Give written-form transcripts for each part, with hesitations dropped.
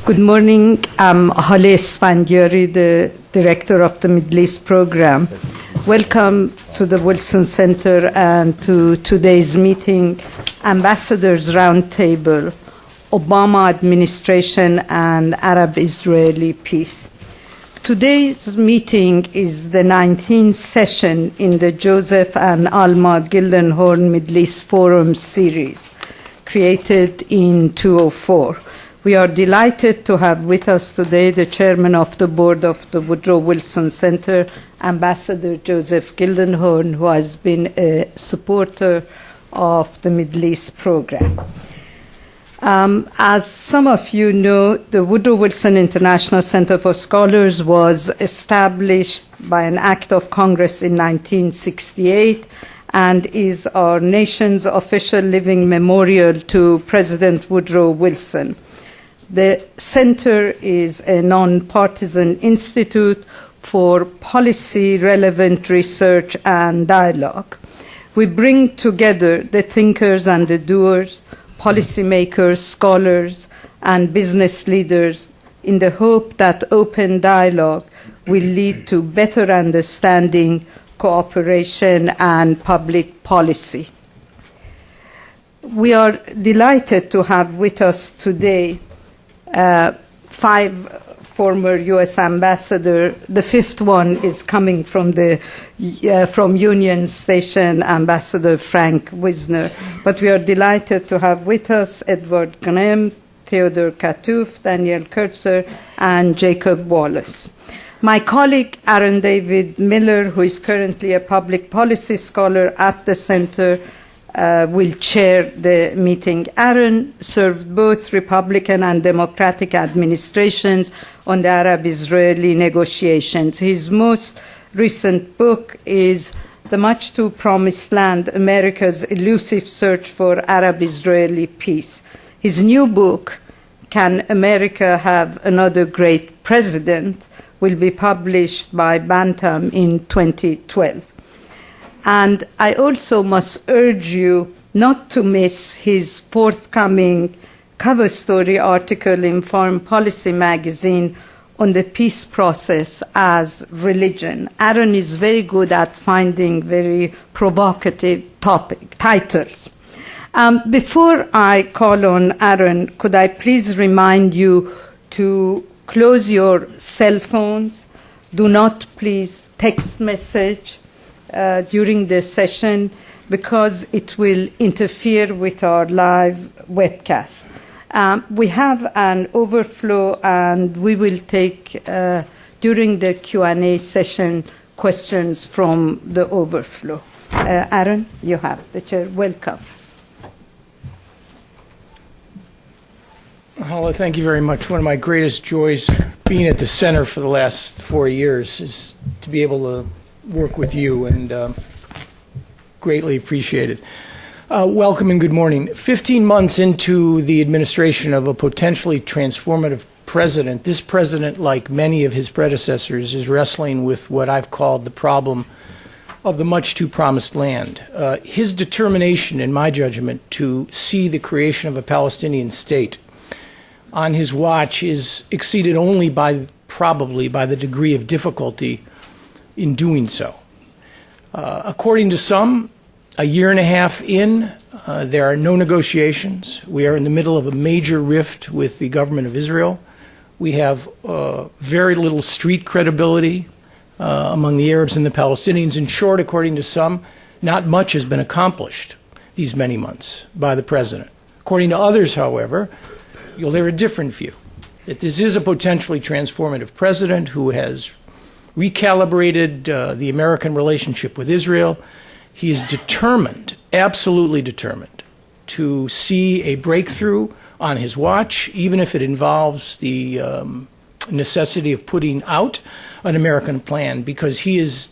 Good morning. I'm Hale Esfandiari, the director of the Middle East program. Welcome to the Wilson Center and to today's meeting, Ambassadors Roundtable, Obama Administration and Arab-Israeli Peace. Today's meeting is the 19th session in the Joseph and Alma Gildenhorn Middle East Forum series, created in 2004. We are delighted to have with us today the chairman of the board of the Woodrow Wilson Center, Ambassador Joseph Gildenhorn, who has been a supporter of the Middle East program. As some of you know, the Woodrow Wilson International Center for Scholars was established by an act of Congress in 1968 and is our nation's official living memorial to President Woodrow Wilson. The center is a nonpartisan institute for policy-relevant research and dialogue. We bring together the thinkers and the doers, policymakers, scholars, and business leaders in the hope that open dialogue will lead to better understanding, cooperation, and public policy. We are delighted to have with us today 5 former U.S. ambassadors. The 5th one is coming from Union Station, Ambassador Frank Wisner. But we are delighted to have with us Edward Gnehm, Theodore Kattouf, Daniel Kurtzer, and Jacob Wallace. My colleague Aaron David Miller, who is currently a public policy scholar at the center, will chair the meeting. Aaron served both Republican and Democratic administrations on the Arab-Israeli negotiations. His most recent book is The Much Too Promised Land, America's Elusive Search for Arab-Israeli Peace. His new book, Can America Have Another Great President?, will be published by Bantam in 2012. And I also must urge you not to miss his forthcoming cover story article in Foreign Policy magazine on the peace process as religion. Aaron is very good at finding very provocative titles. Before I call on Aaron, could I please remind you to close your cell phones. Do not please text message during the session because it will interfere with our live webcast. We have an overflow and we will take, during the Q&A session, questions from the overflow. Aaron, you have the chair. Welcome. Hala, thank you very much. One of my greatest joys being at the center for the last 4 years is to be able to work with you, and greatly appreciated. Welcome and good morning. 15 months into the administration of a potentially transformative president, this president, like many of his predecessors, is wrestling with what I've called the problem of the much too promised land. His determination, in my judgment, to see the creation of a Palestinian state on his watch is exceeded only probably by the degree of difficulty in doing so. According to some, a year and a half in, there are no negotiations. We are in the middle of a major rift with the government of Israel. We have very little street credibility among the Arabs and the Palestinians. In short, according to some, not much has been accomplished these many months by the president. According to others, however, you'll hear a different view, that this is a potentially transformative president who has recalibrated the American relationship with Israel. He is determined, absolutely determined, to see a breakthrough on his watch, even if it involves the necessity of putting out an American plan, because he has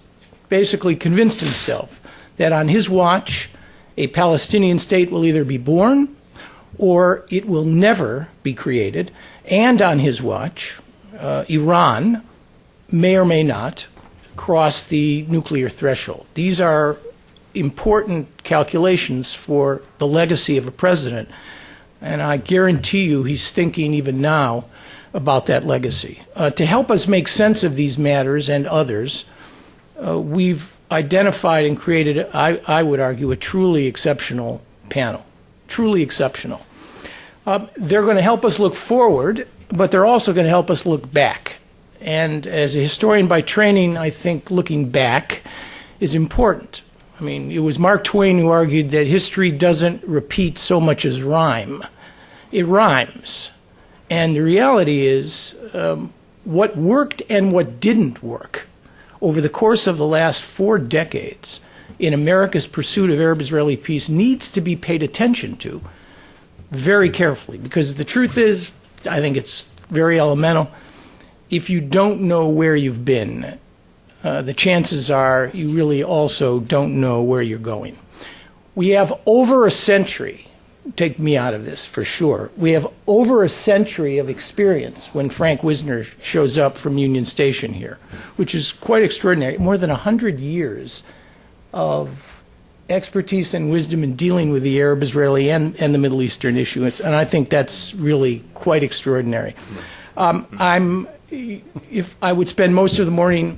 basically convinced himself that on his watch, a Palestinian state will either be born or it will never be created, and on his watch, Iran may or may not cross the nuclear threshold. These are important calculations for the legacy of a president, and I guarantee you he's thinking even now about that legacy. To help us make sense of these matters and others, we've identified and created, I would argue, a truly exceptional panel. Truly exceptional. They're going to help us look forward, but they're also going to help us look back. And as a historian by training, I think looking back is important. I mean, it was Mark Twain who argued that history doesn't repeat so much as rhyme. It rhymes. And the reality is what worked and what didn't work over the course of the last 4 decades in America's pursuit of Arab-Israeli peace needs to be paid attention to very carefully. Because the truth is, I think it's very elemental, if you don't know where you've been, the chances are you really also don't know where you're going. We have over a century, take me out of this for sure, we have over a century of experience when Frank Wisner shows up from Union Station here, which is quite extraordinary. More than 100 years of expertise and wisdom in dealing with the Arab-Israeli and the Middle Eastern issue, and I think that's really quite extraordinary. If I would spend most of the morning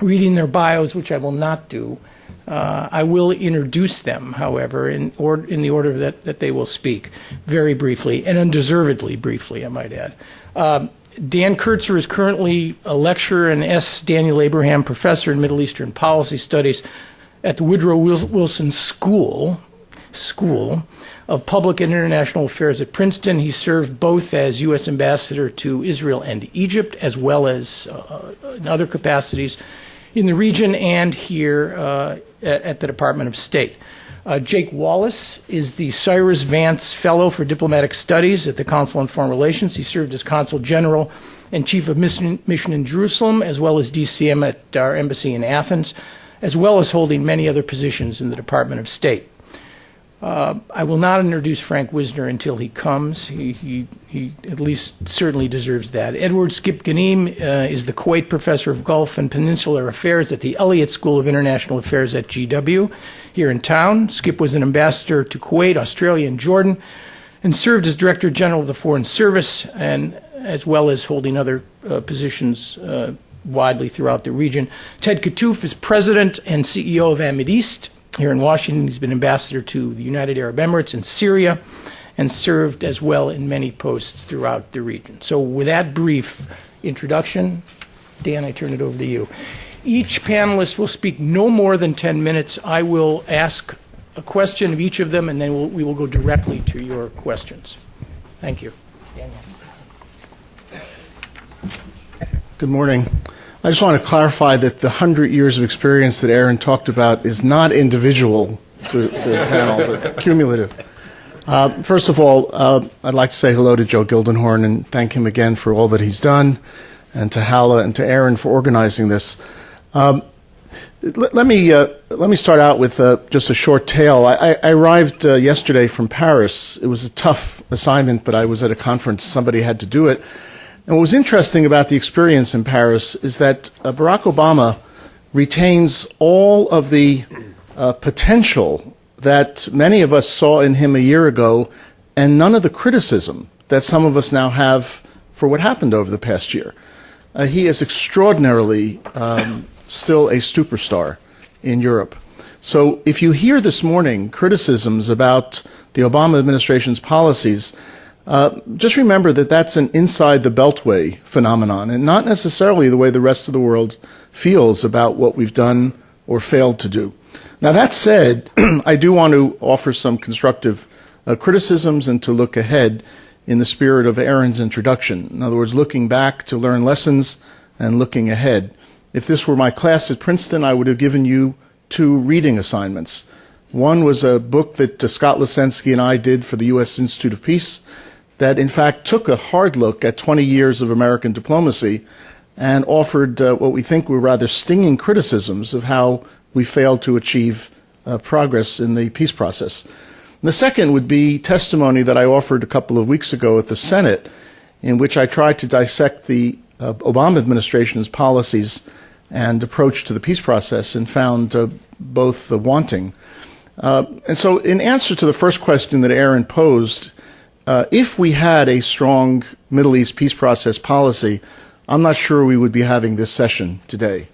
reading their bios, which I will not do, I will introduce them, however, in the order that they will speak, very briefly, and undeservedly briefly, I might add. Dan Kurtzer is currently a lecturer and S. Daniel Abraham Professor in Middle Eastern Policy Studies at the Woodrow Wilson School of Public and International Affairs at Princeton. He served both as U.S. Ambassador to Israel and Egypt, as well as in other capacities in the region and here at the Department of State. Jake Wallace is the Cyrus Vance Fellow for Diplomatic Studies at the Consul on Foreign Relations. He served as Consul General and Chief of Mission in Jerusalem, as well as DCM at our embassy in Athens, as well as holding many other positions in the Department of State. I will not introduce Frank Wisner until he comes. He at least certainly deserves that. Edward Skip Gnehm is the Kuwait Professor of Gulf and Peninsular Affairs at the Elliott School of International Affairs at GW here in town. Skip was an ambassador to Kuwait, Australia, and Jordan, and served as Director General of the Foreign Service, and as well as holding other positions widely throughout the region. Ted Kattouf is President and CEO of Amid East here in Washington. He's been ambassador to the United Arab Emirates and Syria, and served as well in many posts throughout the region. So with that brief introduction, Dan, I turn it over to you. Each panelist will speak no more than 10 minutes. I will ask a question of each of them, and then we will go directly to your questions. Thank you. Daniel. Good morning. I just want to clarify that the 100 years of experience that Aaron talked about is not individual to the panel, but cumulative. First of all, I'd like to say hello to Joe Gildenhorn and thank him again for all that he's done, and to Hala and to Aaron for organizing this. Let me start out with just a short tale. I arrived yesterday from Paris. It was a tough assignment, but I was at a conference. Somebody had to do it. And what was interesting about the experience in Paris is that Barack Obama retains all of the potential that many of us saw in him a year ago, and none of the criticism that some of us now have for what happened over the past year. He is extraordinarily still a superstar in Europe. So if you hear this morning criticisms about the Obama administration's policies, just remember that that's an inside the Beltway phenomenon, and not necessarily the way the rest of the world feels about what we've done or failed to do. Now, that said, I do want to offer some constructive criticisms and to look ahead in the spirit of Aaron's introduction. In other words, looking back to learn lessons and looking ahead. If this were my class at Princeton, I would have given you 2 reading assignments. One was a book that Scott Lesensky and I did for the U.S. Institute of Peace that, in fact, took a hard look at 20 years of American diplomacy and offered what we think were rather stinging criticisms of how we failed to achieve progress in the peace process. And the second would be testimony that I offered a couple of weeks ago at the Senate, in which I tried to dissect the Obama administration's policies and approach to the peace process and found both wanting. And so in answer to the first question that Aaron posed, if we had a strong Middle East peace process policy, I'm not sure we would be having this session today.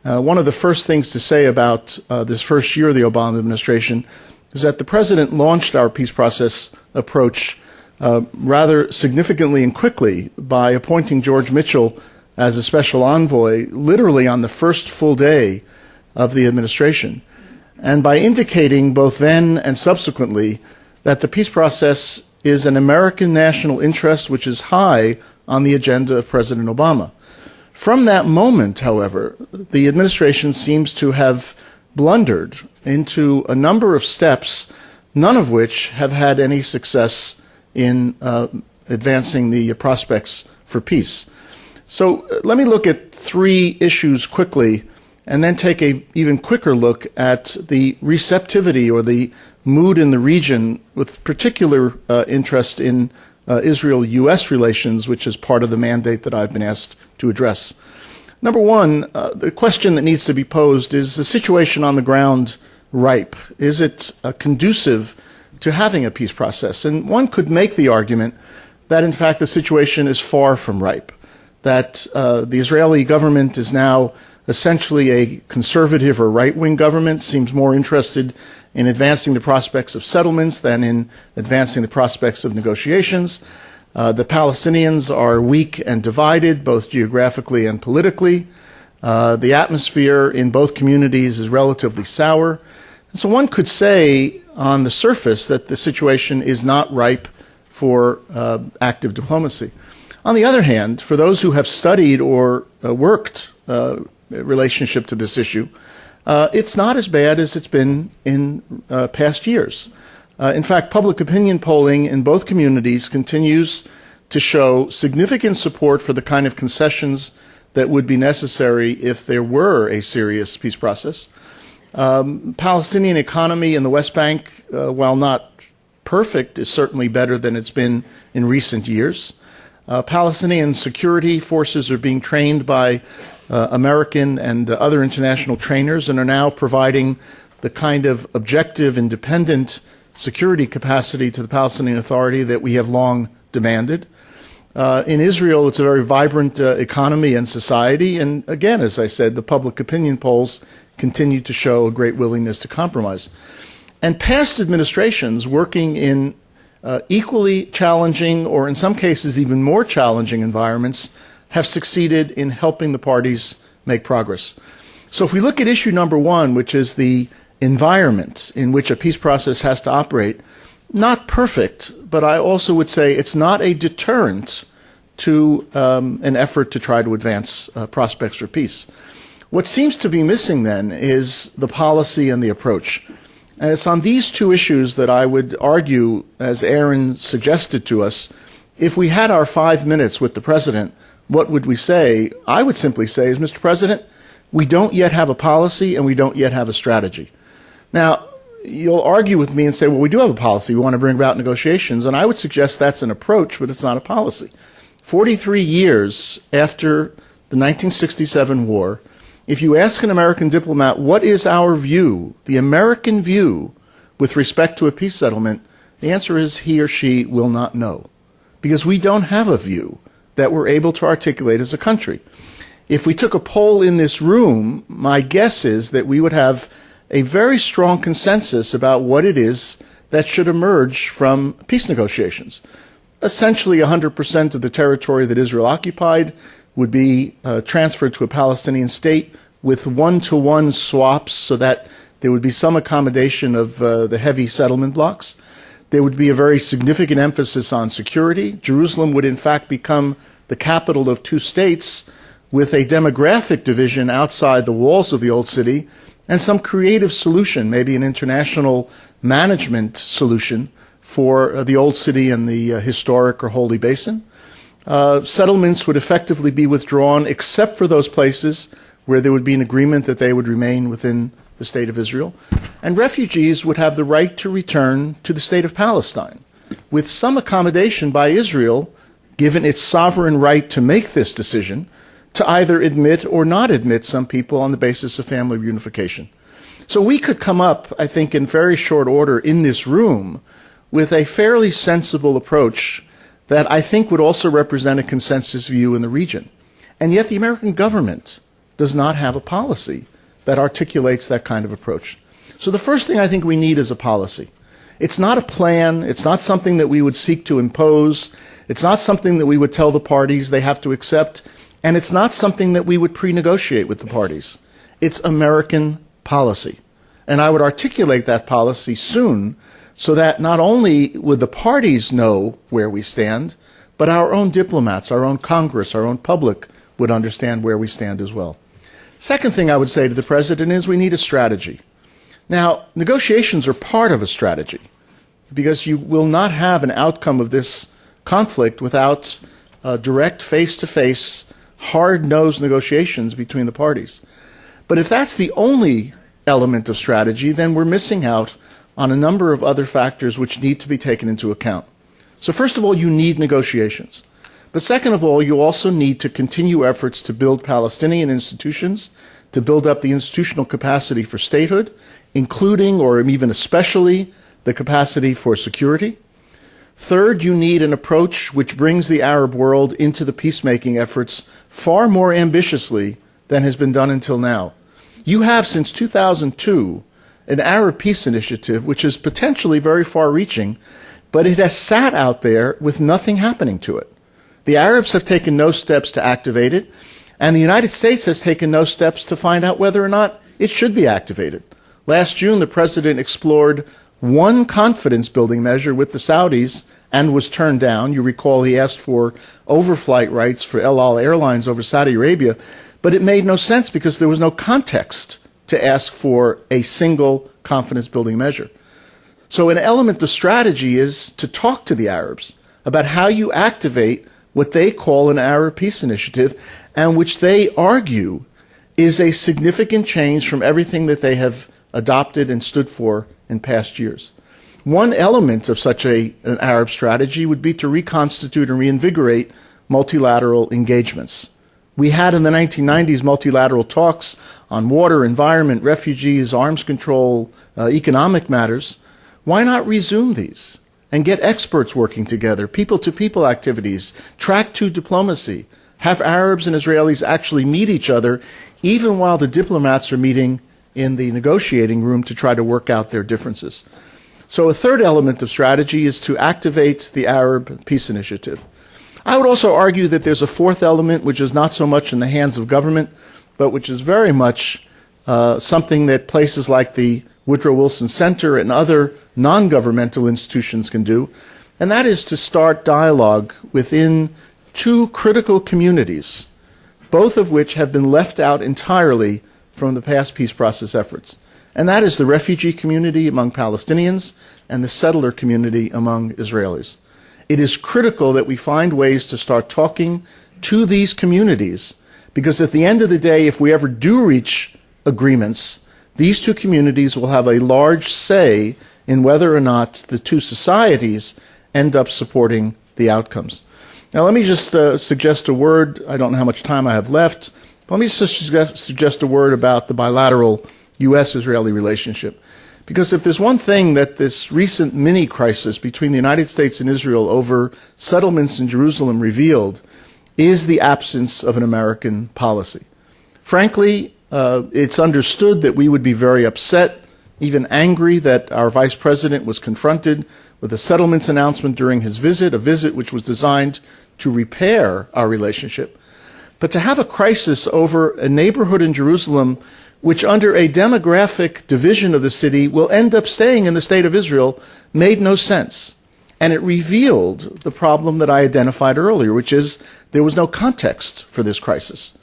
One of the first things to say about this first year of the Obama administration is that the President launched our peace process approach rather significantly and quickly by appointing George Mitchell as a special envoy literally on the first full day of the administration, and by indicating both then and subsequently that the peace process is an American national interest which is high on the agenda of President Obama. From that moment, however, the administration seems to have blundered into a number of steps, none of which have had any success in advancing the prospects for peace. So let me look at three issues quickly and then take an even quicker look at the receptivity or the mood in the region with particular interest in Israel-U.S. relations, which is part of the mandate that I've been asked to address. Number one, the question that needs to be posed is the situation on the ground ripe? Is it conducive to having a peace process? And one could make the argument that, in fact, the situation is far from ripe, that the Israeli government is now essentially a conservative or right-wing government, seems more interested in advancing the prospects of settlements than in advancing the prospects of negotiations. The Palestinians are weak and divided, both geographically and politically. The atmosphere in both communities is relatively sour. And so one could say on the surface that the situation is not ripe for active diplomacy. On the other hand, for those who have studied or worked relationship to this issue, it's not as bad as it's been in past years. In fact, public opinion polling in both communities continues to show significant support for the kind of concessions that would be necessary if there were a serious peace process. Palestinian economy in the West Bank, while not perfect, is certainly better than it's been in recent years. Palestinian security forces are being trained by American and other international trainers and are now providing the kind of objective, independent security capacity to the Palestinian Authority that we have long demanded. In Israel, it's a very vibrant economy and society, and again, as I said, the public opinion polls continue to show a great willingness to compromise. And past administrations working in equally challenging, or in some cases even more challenging environments, have succeeded in helping the parties make progress. So if we look at issue number one, which is the environment in which a peace process has to operate, not perfect, but I also would say it's not a deterrent to an effort to try to advance prospects for peace. What seems to be missing then is the policy and the approach. And it's on these two issues that I would argue, as Aaron suggested to us, if we had our 5 minutes with the President, what would we say? I would simply say, is, Mr. President, we don't yet have a policy and we don't yet have a strategy. Now, you'll argue with me and say, well, we do have a policy. We want to bring about negotiations. And I would suggest that's an approach, but it's not a policy. 43 years after the 1967 war, if you ask an American diplomat, what is our view, the American view, with respect to a peace settlement, the answer is he or she will not know. Because we don't have a view that we're able to articulate as a country. If we took a poll in this room, my guess is that we would have a very strong consensus about what it is that should emerge from peace negotiations. Essentially, 100% of the territory that Israel occupied would be transferred to a Palestinian state with one-to-one swaps so that there would be some accommodation of the heavy settlement blocks. There would be a very significant emphasis on security. Jerusalem would, in fact, become the capital of two states with a demographic division outside the walls of the old city and some creative solution, maybe an international management solution for the old city and the historic or holy basin. Settlements would effectively be withdrawn except for those places where there would be an agreement that they would remain within the state of Israel. And refugees would have the right to return to the state of Palestine with some accommodation by Israel, given its sovereign right to make this decision, to either admit or not admit some people on the basis of family reunification. So we could come up, I think, in very short order in this room with a fairly sensible approach that I think would also represent a consensus view in the region. And yet the American government does not have a policy that articulates that kind of approach. So the first thing I think we need is a policy. It's not a plan. It's not something that we would seek to impose. It's not something that we would tell the parties they have to accept. And it's not something that we would pre-negotiate with the parties. It's American policy. And I would articulate that policy soon so that not only would the parties know where we stand, but our own diplomats, our own Congress, our own public would understand where we stand as well. Second thing I would say to the President is we need a strategy. Now, negotiations are part of a strategy because you will not have an outcome of this conflict without direct, face-to-face, hard-nosed negotiations between the parties. But if that's the only element of strategy, then we're missing out on a number of other factors which need to be taken into account. So first of all, you need negotiations. But second of all, you also need to continue efforts to build Palestinian institutions, to build up the institutional capacity for statehood, including or even especially the capacity for security. Third, you need an approach which brings the Arab world into the peacemaking efforts far more ambitiously than has been done until now. You have, since 2002, an Arab peace initiative which is potentially very far-reaching, but it has sat out there with nothing happening to it. The Arabs have taken no steps to activate it, and the United States has taken no steps to find out whether or not it should be activated. Last June, the President explored one confidence-building measure with the Saudis and was turned down. You recall he asked for overflight rights for El Al Airlines over Saudi Arabia, but it made no sense because there was no context to ask for a single confidence-building measure. So an element of strategy is to talk to the Arabs about how you activate what they call an Arab peace initiative, and which they argue is a significant change from everything that they have adopted and stood for in past years. One element of such an Arab strategy would be to reconstitute and reinvigorate multilateral engagements. We had in the 1990s multilateral talks on water, environment, refugees, arms control, economic matters. Why not resume these and get experts working together, people-to-people activities, track two diplomacy, have Arabs and Israelis actually meet each other, even while the diplomats are meeting in the negotiating room to try to work out their differences. So a third element of strategy is to activate the Arab Peace Initiative. I would also argue that there's a fourth element which is not so much in the hands of government, but which is very much something that places like the Woodrow Wilson Center and other non-governmental institutions can do, and that is to start dialogue within two critical communities, both of which have been left out entirely from the past peace process efforts. And that is the refugee community among Palestinians and the settler community among Israelis. It is critical that we find ways to start talking to these communities, because at the end of the day, if we ever do reach agreements, these two communities will have a large say in whether or not the two societies end up supporting the outcomes. Now, let me just suggest a word. I don't know how much time I have left. Let me just suggest a word about the bilateral U.S.-Israeli relationship. Because if there's one thing that this recent mini-crisis between the United States and Israel over settlements in Jerusalem revealed, is the absence of an American policy. Frankly, it's understood that we would be very upset, even angry, that our vice president was confronted with a settlements announcement during his visit, a visit which was designed to repair our relationship. But to have a crisis over a neighborhood in Jerusalem which under a demographic division of the city will end up staying in the state of Israel made no sense. And it revealed the problem that I identified earlier, which is there was no context for this crisis.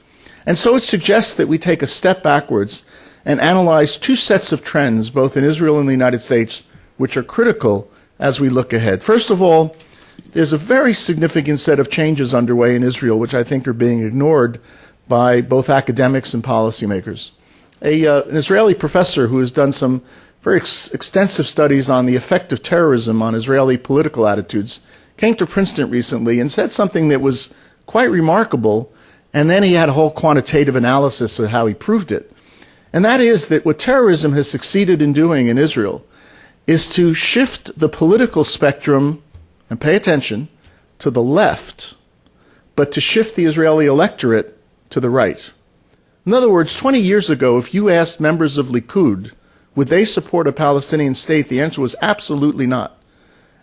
And so it suggests that we take a step backwards and analyze two sets of trends, both in Israel and the United States, which are critical as we look ahead. First of all, there's a very significant set of changes underway in Israel, which I think are being ignored by both academics and policymakers. An Israeli professor who has done some very extensive studies on the effect of terrorism on Israeli political attitudes came to Princeton recently and said something that was quite remarkable, and then he had a whole quantitative analysis of how he proved it. And that is that what terrorism has succeeded in doing in Israel is to shift the political spectrum, and pay attention, to the left, but to shift the Israeli electorate to the right. In other words, 20 years ago, if you asked members of Likud, would they support a Palestinian state, the answer was absolutely not.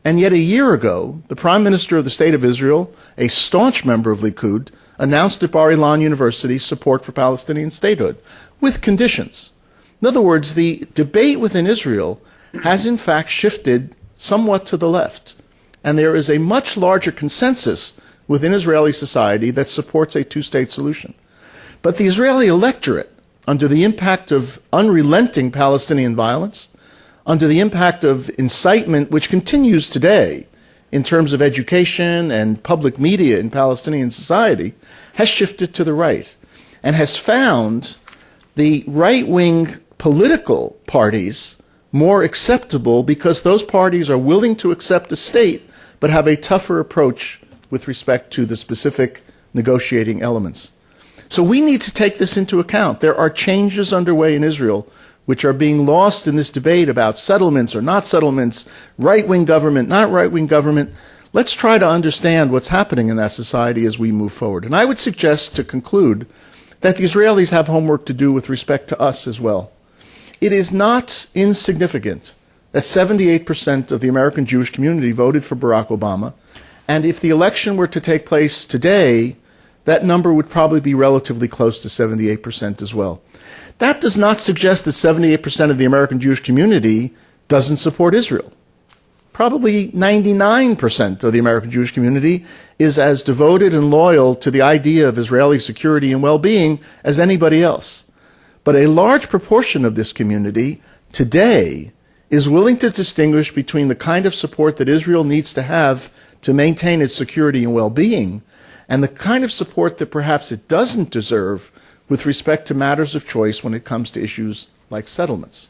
And yet a year ago, the Prime Minister of the State of Israel, a staunch member of Likud, announced at Bar Ilan University support for Palestinian statehood, with conditions. In other words, the debate within Israel has in fact shifted somewhat to the left. And there is a much larger consensus within Israeli society that supports a two-state solution. But the Israeli electorate, under the impact of unrelenting Palestinian violence, under the impact of incitement, which continues today in terms of education and public media in Palestinian society, has shifted to the right and has found the right-wing political parties more acceptable because those parties are willing to accept a state but have a tougher approach with respect to the specific negotiating elements. So we need to take this into account. There are changes underway in Israel which are being lost in this debate about settlements or not settlements, right-wing government, not right-wing government. Let's try to understand what's happening in that society as we move forward. And I would suggest, to conclude, that the Israelis have homework to do with respect to us as well. It is not insignificant that 78% of the American Jewish community voted for Barack Obama, and if the election were to take place today, that number would probably be relatively close to 78% as well. That does not suggest that 78% of the American Jewish community doesn't support Israel. Probably 99% of the American Jewish community is as devoted and loyal to the idea of Israeli security and well-being as anybody else. But a large proportion of this community today is willing to distinguish between the kind of support that Israel needs to have to maintain its security and well-being and the kind of support that perhaps it doesn't deserve with respect to matters of choice when it comes to issues like settlements.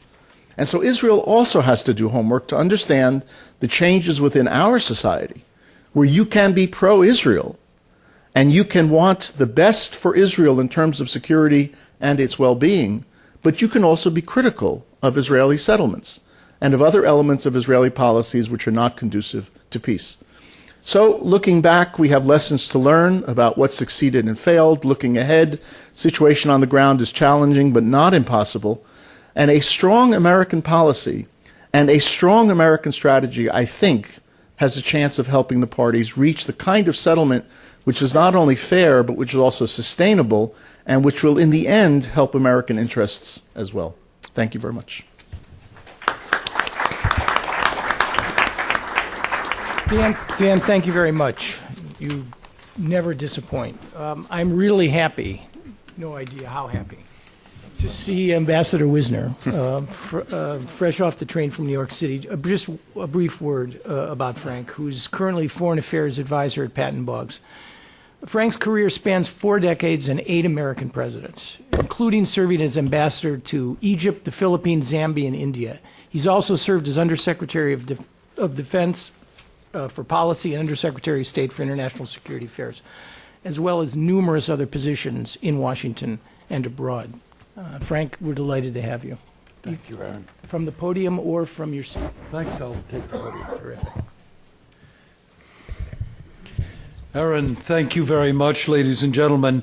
And so Israel also has to do homework to understand the changes within our society, where you can be pro-Israel and you can want the best for Israel in terms of security and its well-being, but you can also be critical of Israeli settlements and of other elements of Israeli policies which are not conducive to peace. So, looking back, we have lessons to learn about what succeeded and failed. Looking ahead, situation on the ground is challenging but not impossible. And a strong American policy and a strong American strategy, I think, has a chance of helping the parties reach the kind of settlement which is not only fair, but which is also sustainable, and which will, in the end, help American interests as well. Thank you very much. Dan, thank you very much. You never disappoint. I'm really happy, no idea how happy, to see Ambassador Wisner, fresh off the train from New York City. Just a brief word about Frank, who's currently Foreign Affairs Advisor at Patton Boggs. Frank's career spans 4 decades and 8 American presidents, including serving as ambassador to Egypt, the Philippines, Zambia, and India. He's also served as Undersecretary of Defense for Policy and Undersecretary of State for International Security Affairs, as well as numerous other positions in Washington and abroad. Frank, we're delighted to have you. Thank you, Aaron. From the podium or from your seat? Thanks, I'll take the podium. Terrific. Aaron, thank you very much, ladies and gentlemen.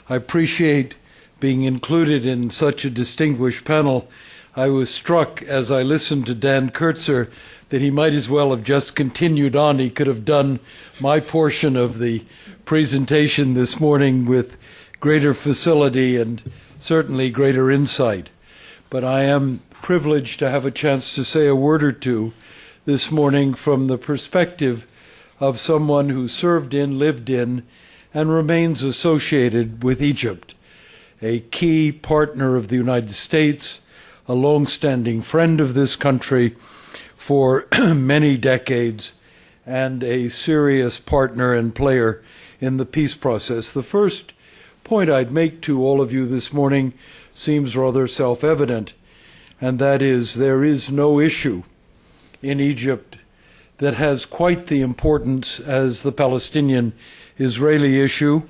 I appreciate being included in such a distinguished panel. I was struck as I listened to Dan Kurtzer that he might as well have just continued on. He could have done my portion of the presentation this morning with greater facility and certainly greater insight. But I am privileged to have a chance to say a word or two this morning from the perspective of someone who served in, lived in, and remains associated with Egypt, a key partner of the United States, a long-standing friend of this country for many decades, and a serious partner and player in the peace process. The first point I'd make to all of you this morning seems rather self-evident, and that is there is no issue in Egypt that has quite the importance as the Palestinian-Israeli issue,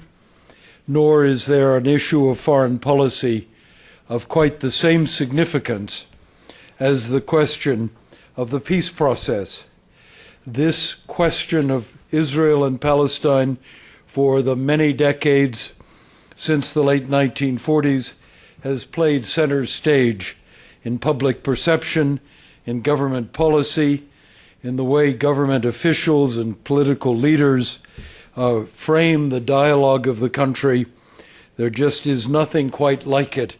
nor is there an issue of foreign policy of quite the same significance as the question of the peace process. This question of Israel and Palestine for the many decades since the late 1940s has played center stage in public perception, in government policy, in the way government officials and political leaders frame the dialogue of the country. There just is nothing quite like it.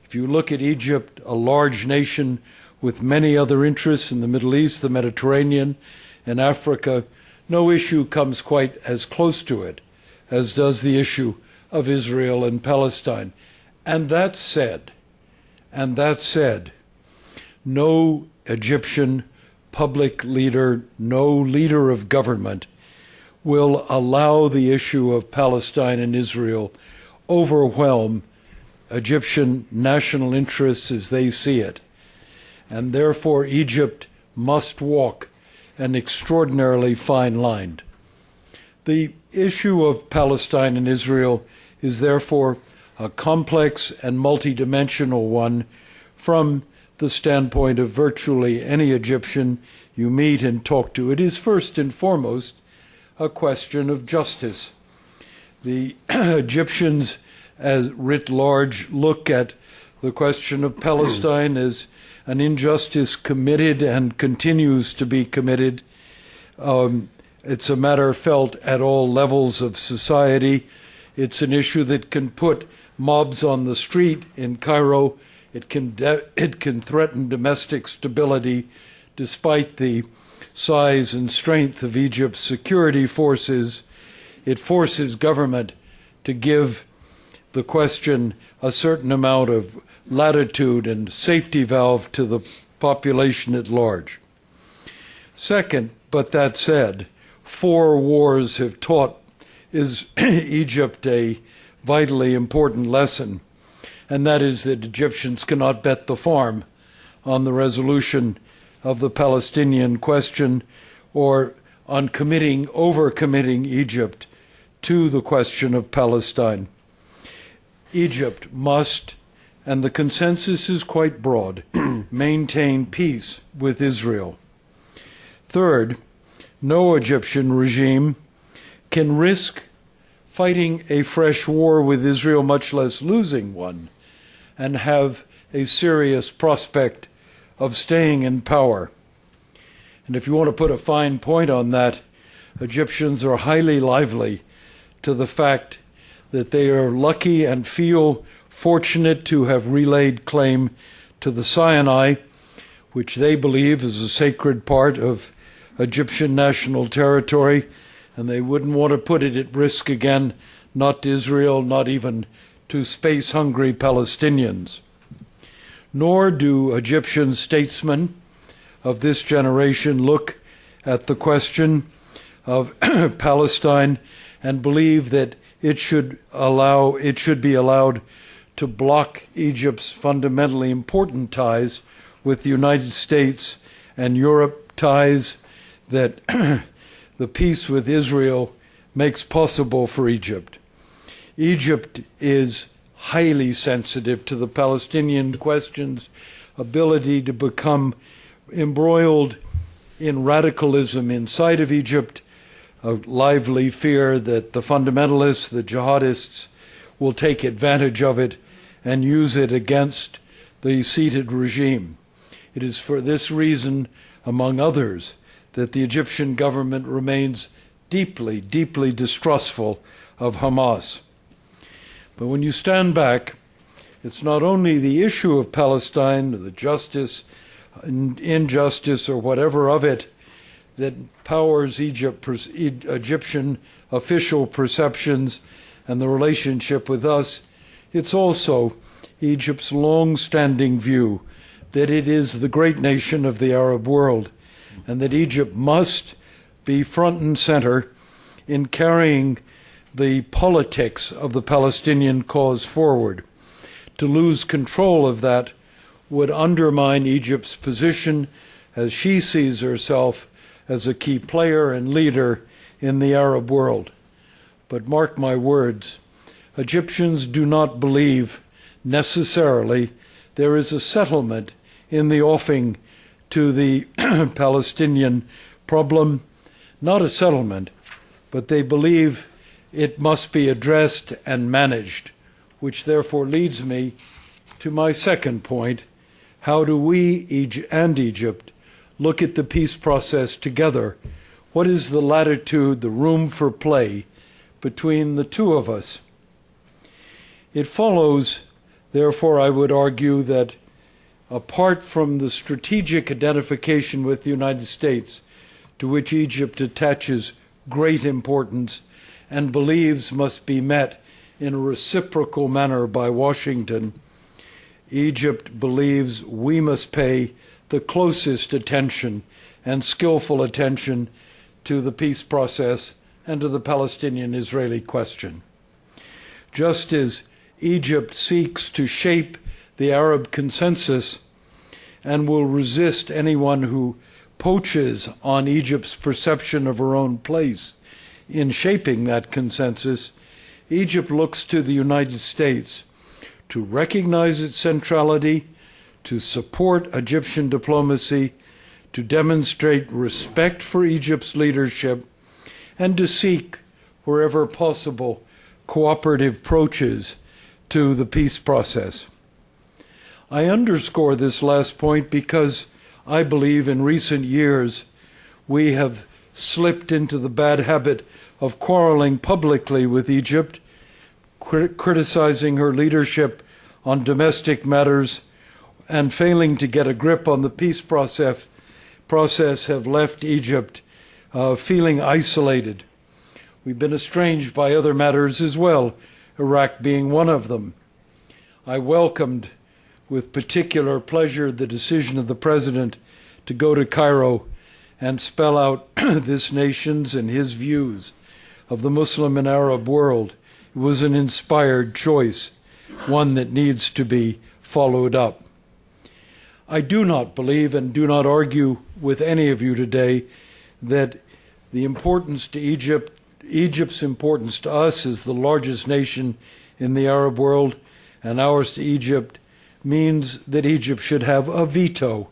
If you look at Egypt, a large nation with many other interests in the Middle East, the Mediterranean, and Africa, no issue comes quite as close to it as does the issue of Israel and Palestine. And that said, no Egyptian public leader, no leader of government will allow the issue of Palestine and Israel overwhelm Egyptian national interests as they see it. And therefore Egypt must walk an extraordinarily fine line. The issue of Palestine and Israel is therefore a complex and multidimensional one from the standpoint of virtually any Egyptian you meet and talk to. It is first and foremost a question of justice. The Egyptians, as writ large, look at the question of Palestine as an injustice committed and continues to be committed. It's a matter felt at all levels of society. It's an issue that can put mobs on the street in Cairo. It can threaten domestic stability despite the size and strength of Egypt's security forces. It forces government to give the question a certain amount of latitude and safety valve to the population at large. Second, but that said, 4 wars have taught Egypt a vitally important lesson, and that is that Egyptians cannot bet the farm on the resolution of the Palestinian question or on overcommitting Egypt to the question of Palestine. Egypt must, and the consensus is quite broad, maintain peace with Israel. Third, no Egyptian regime can risk fighting a fresh war with Israel, much less losing one, and have a serious prospect of staying in power. And if you want to put a fine point on that, Egyptians are highly lively to the fact that they are lucky and feel fortunate to have relayed claim to the Sinai, which they believe is a sacred part of Egyptian national territory, and they wouldn't want to put it at risk again, not to Israel, not even to space-hungry Palestinians. Nor do Egyptian statesmen of this generation look at the question of Palestine and believe that it should be allowed to block Egypt's fundamentally important ties with the United States and Europe, ties that the peace with Israel makes possible for Egypt. Egypt is highly sensitive to the Palestinian question's ability to become embroiled in radicalism inside of Egypt, a lively fear that the fundamentalists, the jihadists, will take advantage of it and use it against the seated regime. It is for this reason, among others, that the Egyptian government remains deeply, deeply distrustful of Hamas. But when you stand back, it's not only the issue of Palestine, the justice, injustice, or whatever of it that powers Egyptian official perceptions and the relationship with us. It's also Egypt's long-standing view that it is the great nation of the Arab world, and that Egypt must be front and center in carrying the politics of the Palestinian cause forward. To lose control of that would undermine Egypt's position as she sees herself as a key player and leader in the Arab world. But mark my words, Egyptians do not believe necessarily there is a settlement in the offing to the Palestinian problem, not a settlement, but they believe it must be addressed and managed, which therefore leads me to my second point. How do we and Egypt look at the peace process together? What is the latitude, the room for play between the two of us? It follows, therefore, I would argue that apart from the strategic identification with the United States, to which Egypt attaches great importance and believes must be met in a reciprocal manner by Washington, Egypt believes we must pay the closest attention and skillful attention to the peace process and to the Palestinian-Israeli question. Just as Egypt seeks to shape the Arab consensus and will resist anyone who poaches on Egypt's perception of her own place in shaping that consensus, Egypt looks to the United States to recognize its centrality, to support Egyptian diplomacy, to demonstrate respect for Egypt's leadership, and to seek, wherever possible, cooperative approaches to the peace process. I underscore this last point because I believe in recent years we have slipped into the bad habit of quarreling publicly with Egypt, criticizing her leadership on domestic matters, and failing to get a grip on the peace process have left Egypt feeling isolated. We've been estranged by other matters as well, Iraq being one of them. I welcomed with particular pleasure the decision of the President to go to Cairo and spell out this nation's and his views of the Muslim and Arab world. It was an inspired choice, one that needs to be followed up. I do not believe and do not argue with any of you today that the importance to Egypt's importance to us as the largest nation in the Arab world and ours to Egypt means that Egypt should have a veto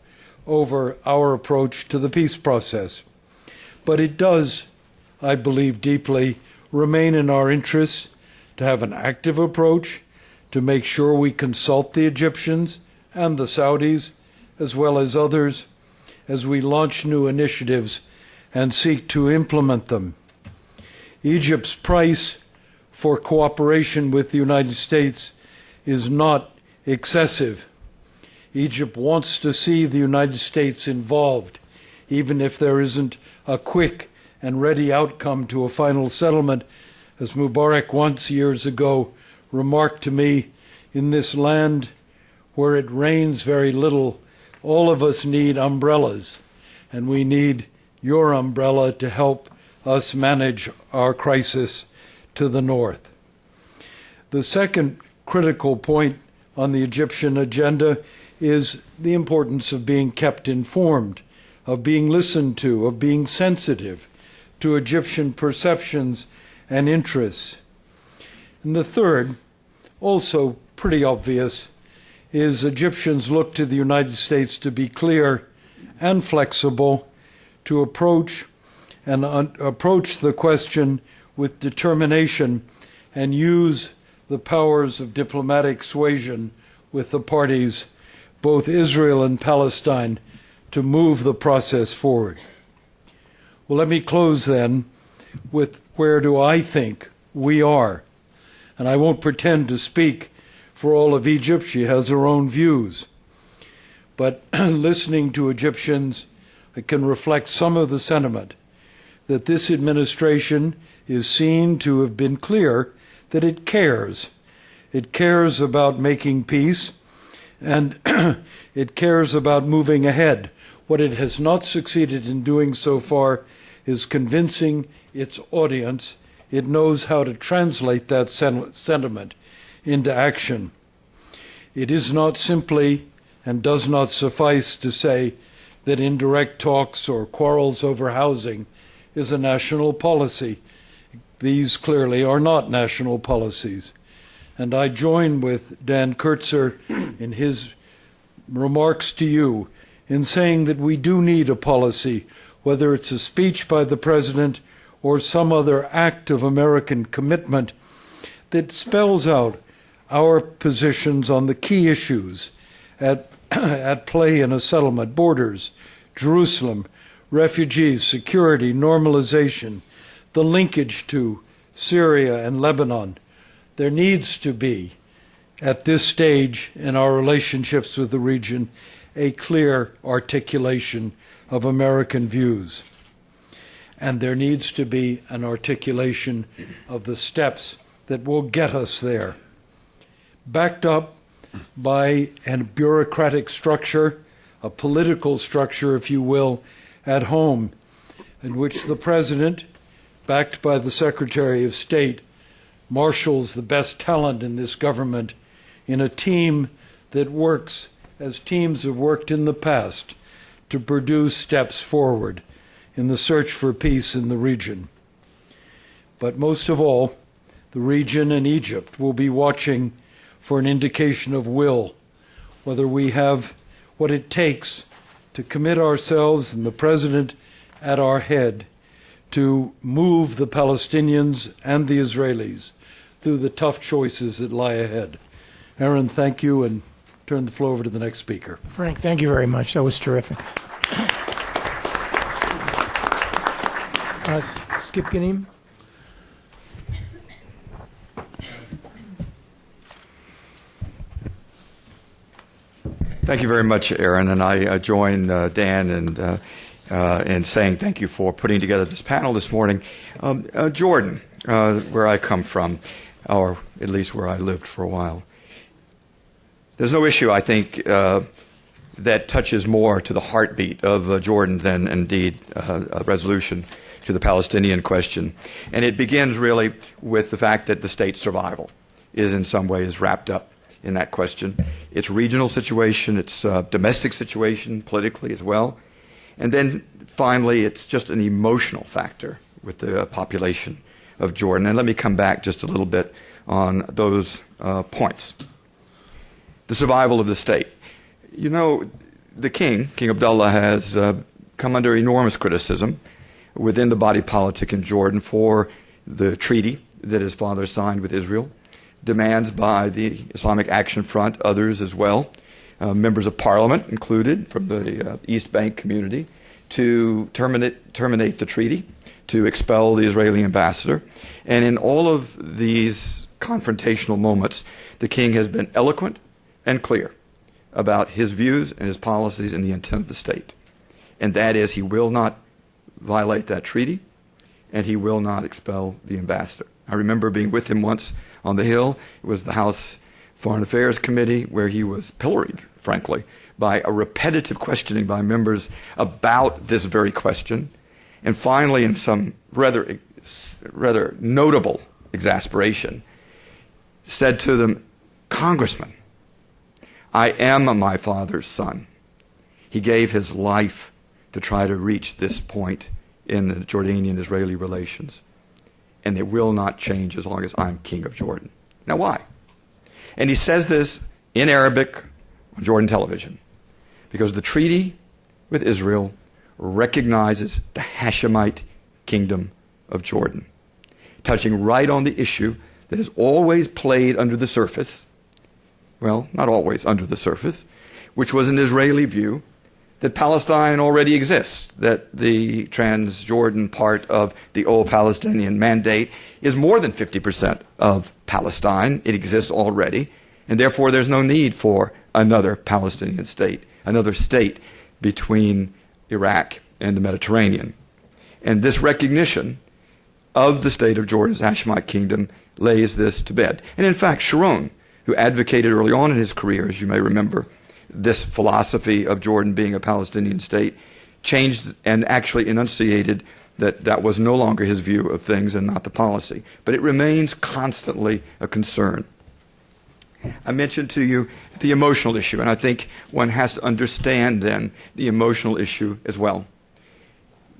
over our approach to the peace process. But it does, I believe deeply, remain in our interests to have an active approach, to make sure we consult the Egyptians and the Saudis, as well as others, as we launch new initiatives and seek to implement them. Egypt's price for cooperation with the United States is not excessive. Egypt wants to see the United States involved, even if there isn't a quick and ready outcome to a final settlement. As Mubarak once years ago remarked to me, in this land where it rains very little, all of us need umbrellas, and we need your umbrella to help us manage our crisis to the north. The second critical point on the Egyptian agenda is the importance of being kept informed, of being listened to, of being sensitive to Egyptian perceptions and interests. And the third, also pretty obvious, is Egyptians look to the United States to be clear and flexible, to approach the question with determination and use the powers of diplomatic suasion with the parties, both Israel and Palestine, to move the process forward. Well, let me close then with where do I think we are. And I won't pretend to speak for all of Egypt. She has her own views. But listening to Egyptians, I can reflect some of the sentiment that this administration is seen to have been clear that it cares. It cares about making peace, and it cares about moving ahead. What it has not succeeded in doing so far is convincing its audience it knows how to translate that sentiment into action. It is not simply and does not suffice to say that indirect talks or quarrels over housing is a national policy. These clearly are not national policies. And I join with Dan Kurtzer in his remarks to you in saying that we do need a policy, whether it's a speech by the President or some other act of American commitment, that spells out our positions on the key issues at play in a settlement: borders, Jerusalem, refugees, security, normalization, the linkage to Syria and Lebanon. There needs to be, at this stage in our relationships with the region, a clear articulation of American views. And there needs to be an articulation of the steps that will get us there, backed up by a bureaucratic structure, a political structure, if you will, at home, in which the President, backed by the Secretary of State, marshals the best talent in this government in a team that works as teams have worked in the past to produce steps forward in the search for peace in the region. But most of all, the region and Egypt will be watching for an indication of will, whether we have what it takes to commit ourselves, and the President at our head, to move the Palestinians and the Israelis through the tough choices that lie ahead. Aaron, thank you, and turn the floor over to the next speaker. Frank, thank you very much. That was terrific. Skip Gnehm. Thank you very much, Aaron, and I join Dan in saying thank you for putting together this panel this morning. Jordan, where I come from, or at least where I lived for a while, there's no issue, I think, that touches more to the heartbeat of Jordan than, indeed, a resolution to the Palestinian question. And it begins really with the fact that the state's survival is in some ways wrapped up in that question. Its regional situation, its domestic situation, politically as well. And then finally, it's just an emotional factor with the population of Jordan. And let me come back just a little bit on those points. The survival of the state. You know, the King Abdullah, has come under enormous criticism within the body politic in Jordan for the treaty that his father signed with Israel, demands by the Islamic Action Front, others as well, members of parliament included from the East Bank community, to terminate the treaty, to expel the Israeli ambassador. And in all of these confrontational moments, the king has been eloquent and clear about his views and his policies and the intent of the state. And that is, he will not violate that treaty, and he will not expel the ambassador. I remember being with him once on the Hill. It was the House Foreign Affairs Committee, where he was pilloried, frankly, by a repetitive questioning by members about this very question. And finally, in some rather notable exasperation, said to them, "Congressman, I am my father's son. He gave his life to try to reach this point in the Jordanian-Israeli relations. And it will not change as long as I'm king of Jordan." Now, why? And he says this in Arabic on Jordan television, because the treaty with Israel recognizes the Hashemite kingdom of Jordan, touching right on the issue that has always played under the surface, well, not always under the surface, which was an Israeli view that Palestine already exists, that the Transjordan part of the old Palestinian mandate is more than 50% of Palestine. It exists already, and therefore there's no need for another Palestinian state, another state between Iraq and the Mediterranean. And this recognition of the state of Jordan's Hashemite kingdom lays this to bed. And in fact, Sharon, who advocated early on in his career, as you may remember, this philosophy of Jordan being a Palestinian state, changed and actually enunciated that that was no longer his view of things and not the policy. But it remains constantly a concern. I mentioned to you the emotional issue, and I think one has to understand then the emotional issue as well.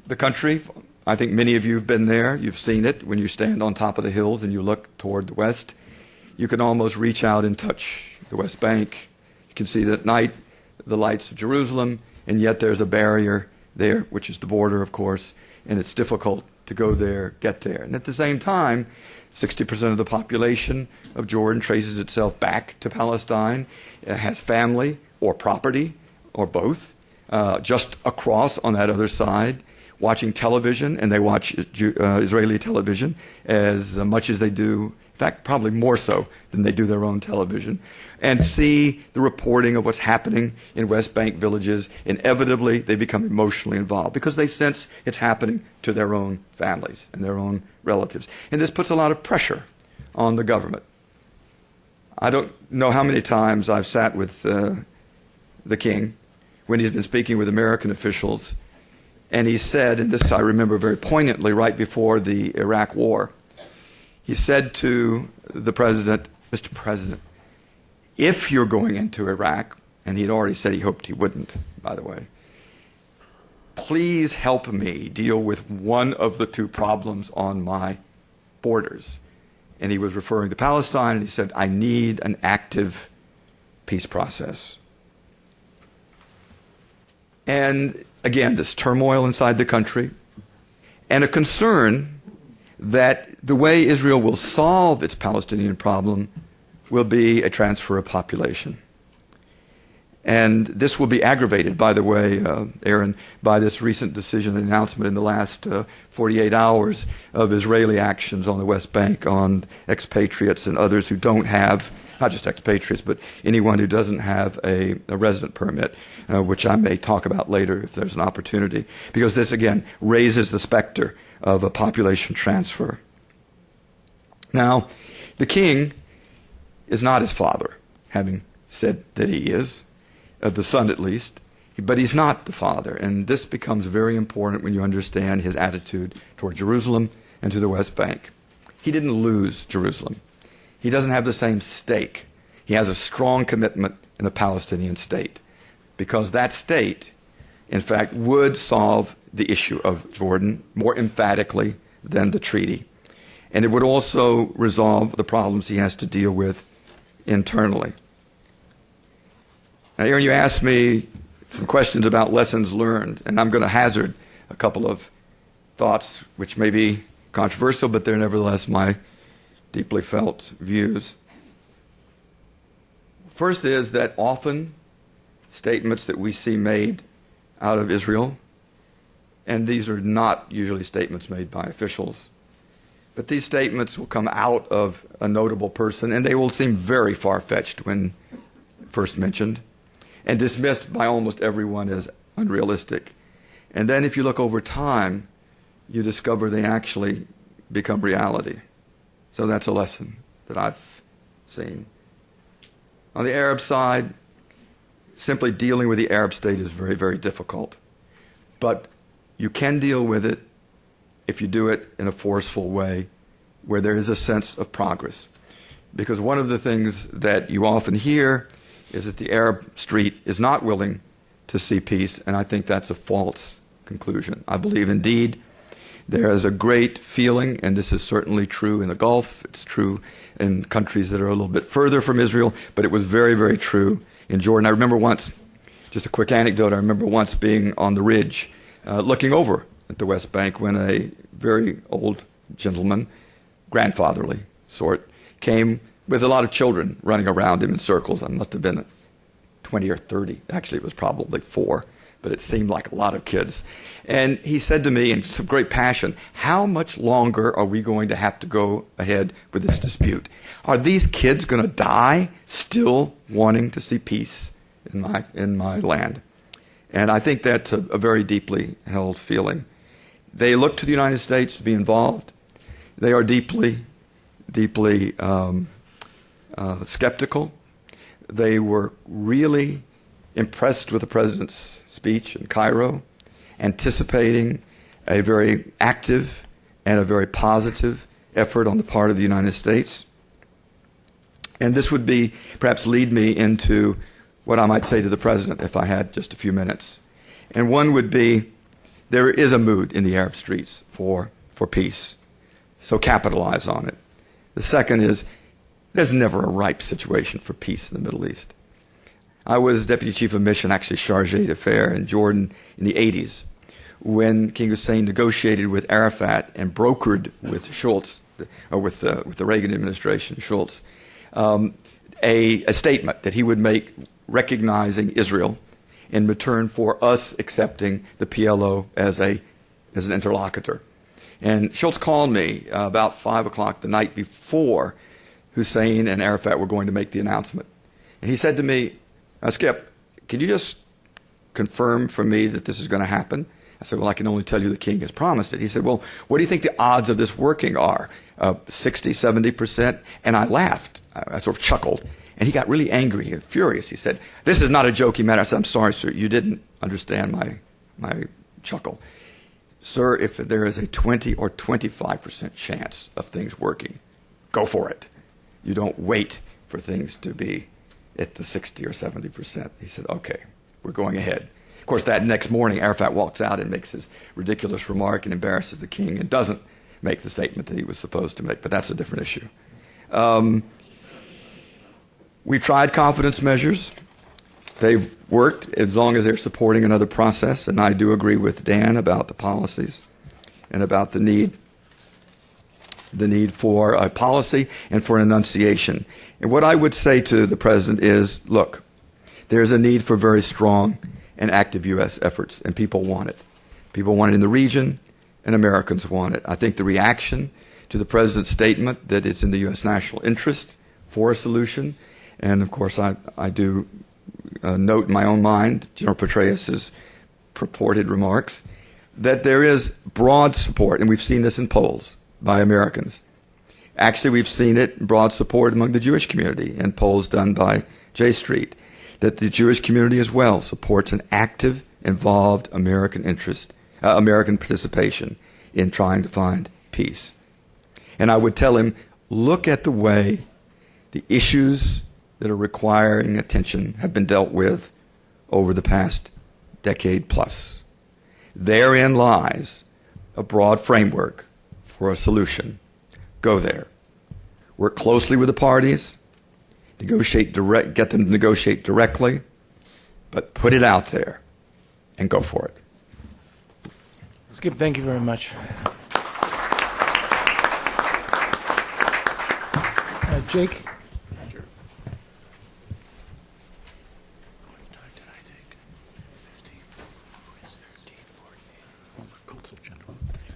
The country, I think many of you have been there, you've seen it when you stand on top of the hills and you look toward the west. You can almost reach out and touch the West Bank. You can see at night the lights of Jerusalem, and yet there's a barrier there, which is the border, of course, and it's difficult to go there, get there. And at the same time, 60% of the population of Jordan traces itself back to Palestine. It has family or property or both just across on that other side, watching television, and they watch Israeli television as much as they do, in fact, probably more so than they do their own television, and see the reporting of what's happening in West Bank villages. Inevitably, they become emotionally involved because they sense it's happening to their own families and their own relatives. And this puts a lot of pressure on the government. I don't know how many times I've sat with the king when he's been speaking with American officials, and he said, and this I remember very poignantly right before the Iraq war, he said to the president, "Mr. President, if you're going into Iraq," and he'd already said he hoped he wouldn't, by the way, "please help me deal with one of the two problems on my borders." And he was referring to Palestine, and he said, "I need an active peace process." And again, this turmoil inside the country, and a concern that the way Israel will solve its Palestinian problem will be a transfer of population. And this will be aggravated, by the way, Aaron, by this recent decision and announcement in the last 48 hours of Israeli actions on the West Bank on expatriates and others who don't have, not just expatriates, but anyone who doesn't have a resident permit, which I may talk about later if there's an opportunity, because this, again, raises the specter of a population transfer. Now, the king is not his father, having said that he is, the son at least, but he's not the father. And this becomes very important when you understand his attitude toward Jerusalem and to the West Bank. He didn't lose Jerusalem. He doesn't have the same stake. He has a strong commitment in a Palestinian state, because that state, in fact, would solve the issue of Jordan more emphatically than the treaty. And it would also resolve the problems he has to deal with internally. Now, Aaron, you asked me some questions about lessons learned, and I'm going to hazard a couple of thoughts which may be controversial, but they're nevertheless my deeply felt views. First is that often statements that we see made out of Israel, and these are not usually statements made by officials, but these statements will come out of a notable person, and they will seem very far-fetched when first mentioned, and dismissed by almost everyone as unrealistic. And then if you look over time, you discover they actually become reality. So that's a lesson that I've seen. On the Arab side, simply dealing with the Arab state is very, very difficult. But you can deal with it if you do it in a forceful way where there is a sense of progress. Because one of the things that you often hear is that the Arab street is not willing to see peace, and I think that's a false conclusion. I believe, indeed, there is a great feeling, and this is certainly true in the Gulf, it's true in countries that are a little bit further from Israel, but it was very, very true in Jordan. I remember once, just a quick anecdote, I remember once being on the ridge, looking over at the West Bank when a very old gentleman, grandfatherly sort, came with a lot of children running around him in circles. I must have been 20 or 30. Actually, it was probably 4, but it seemed like a lot of kids. And he said to me in some great passion, "How much longer are we going to have to go ahead with this dispute? Are these kids going to die still wanting to see peace in my land?" And I think that's a very deeply held feeling. They look to the United States to be involved. They are deeply, deeply skeptical. They were really impressed with the president's speech in Cairo, anticipating a very active and a very positive effort on the part of the United States. And this would be, perhaps lead me into what I might say to the president if I had just a few minutes. And one would be, there is a mood in the Arab streets for peace, so capitalize on it. The second is, there's never a ripe situation for peace in the Middle East. I was deputy chief of mission, actually chargé d'affaires in Jordan in the 80s, when King Hussein negotiated with Arafat and brokered with Schultz, or with the Reagan administration, Schultz, a statement that he would make recognizing Israel in return for us accepting the PLO as an interlocutor. And Schultz called me about 5 o'clock the night before Hussein and Arafat were going to make the announcement. And he said to me, Skip, can you just confirm for me that this is going to happen? I said, well, I can only tell you the king has promised it. He said, well, what do you think the odds of this working are? 60, 70%? And I laughed. I sort of chuckled. And he got really angry and furious. He said, this is not a joking matter. I said, I'm sorry, sir. You didn't understand my chuckle. Sir, if there is a 20 or 25% chance of things working, go for it. You don't wait for things to be at the 60 or 70%. He said, okay, we're going ahead. Of course, that next morning, Arafat walks out and makes his ridiculous remark and embarrasses the king and doesn't make the statement that he was supposed to make, but that's a different issue. We've tried confidence measures. They've worked as long as they're supporting another process, and I do agree with Dan about the policies and about the need for a policy and for an enunciation. And what I would say to the president is, look, there's a need for very strong and active U.S. efforts, and people want it. People want it in the region, and Americans want it. I think the reaction to the president's statement that it's in the U.S. national interest for a solution, and of course I do note in my own mind General Petraeus's purported remarks, that there is broad support, and we've seen this in polls by Americans. Actually, we've seen it in broad support among the Jewish community in polls done by J Street, that the Jewish community as well supports an active, involved American interest, American participation in trying to find peace. And I would tell him, look at the way the issues that are requiring attention have been dealt with over the past decade plus. Therein lies a broad framework for a solution. Go there. Work closely with the parties, get them to negotiate directly, but put it out there and go for it. Skip, thank you very much. Jake?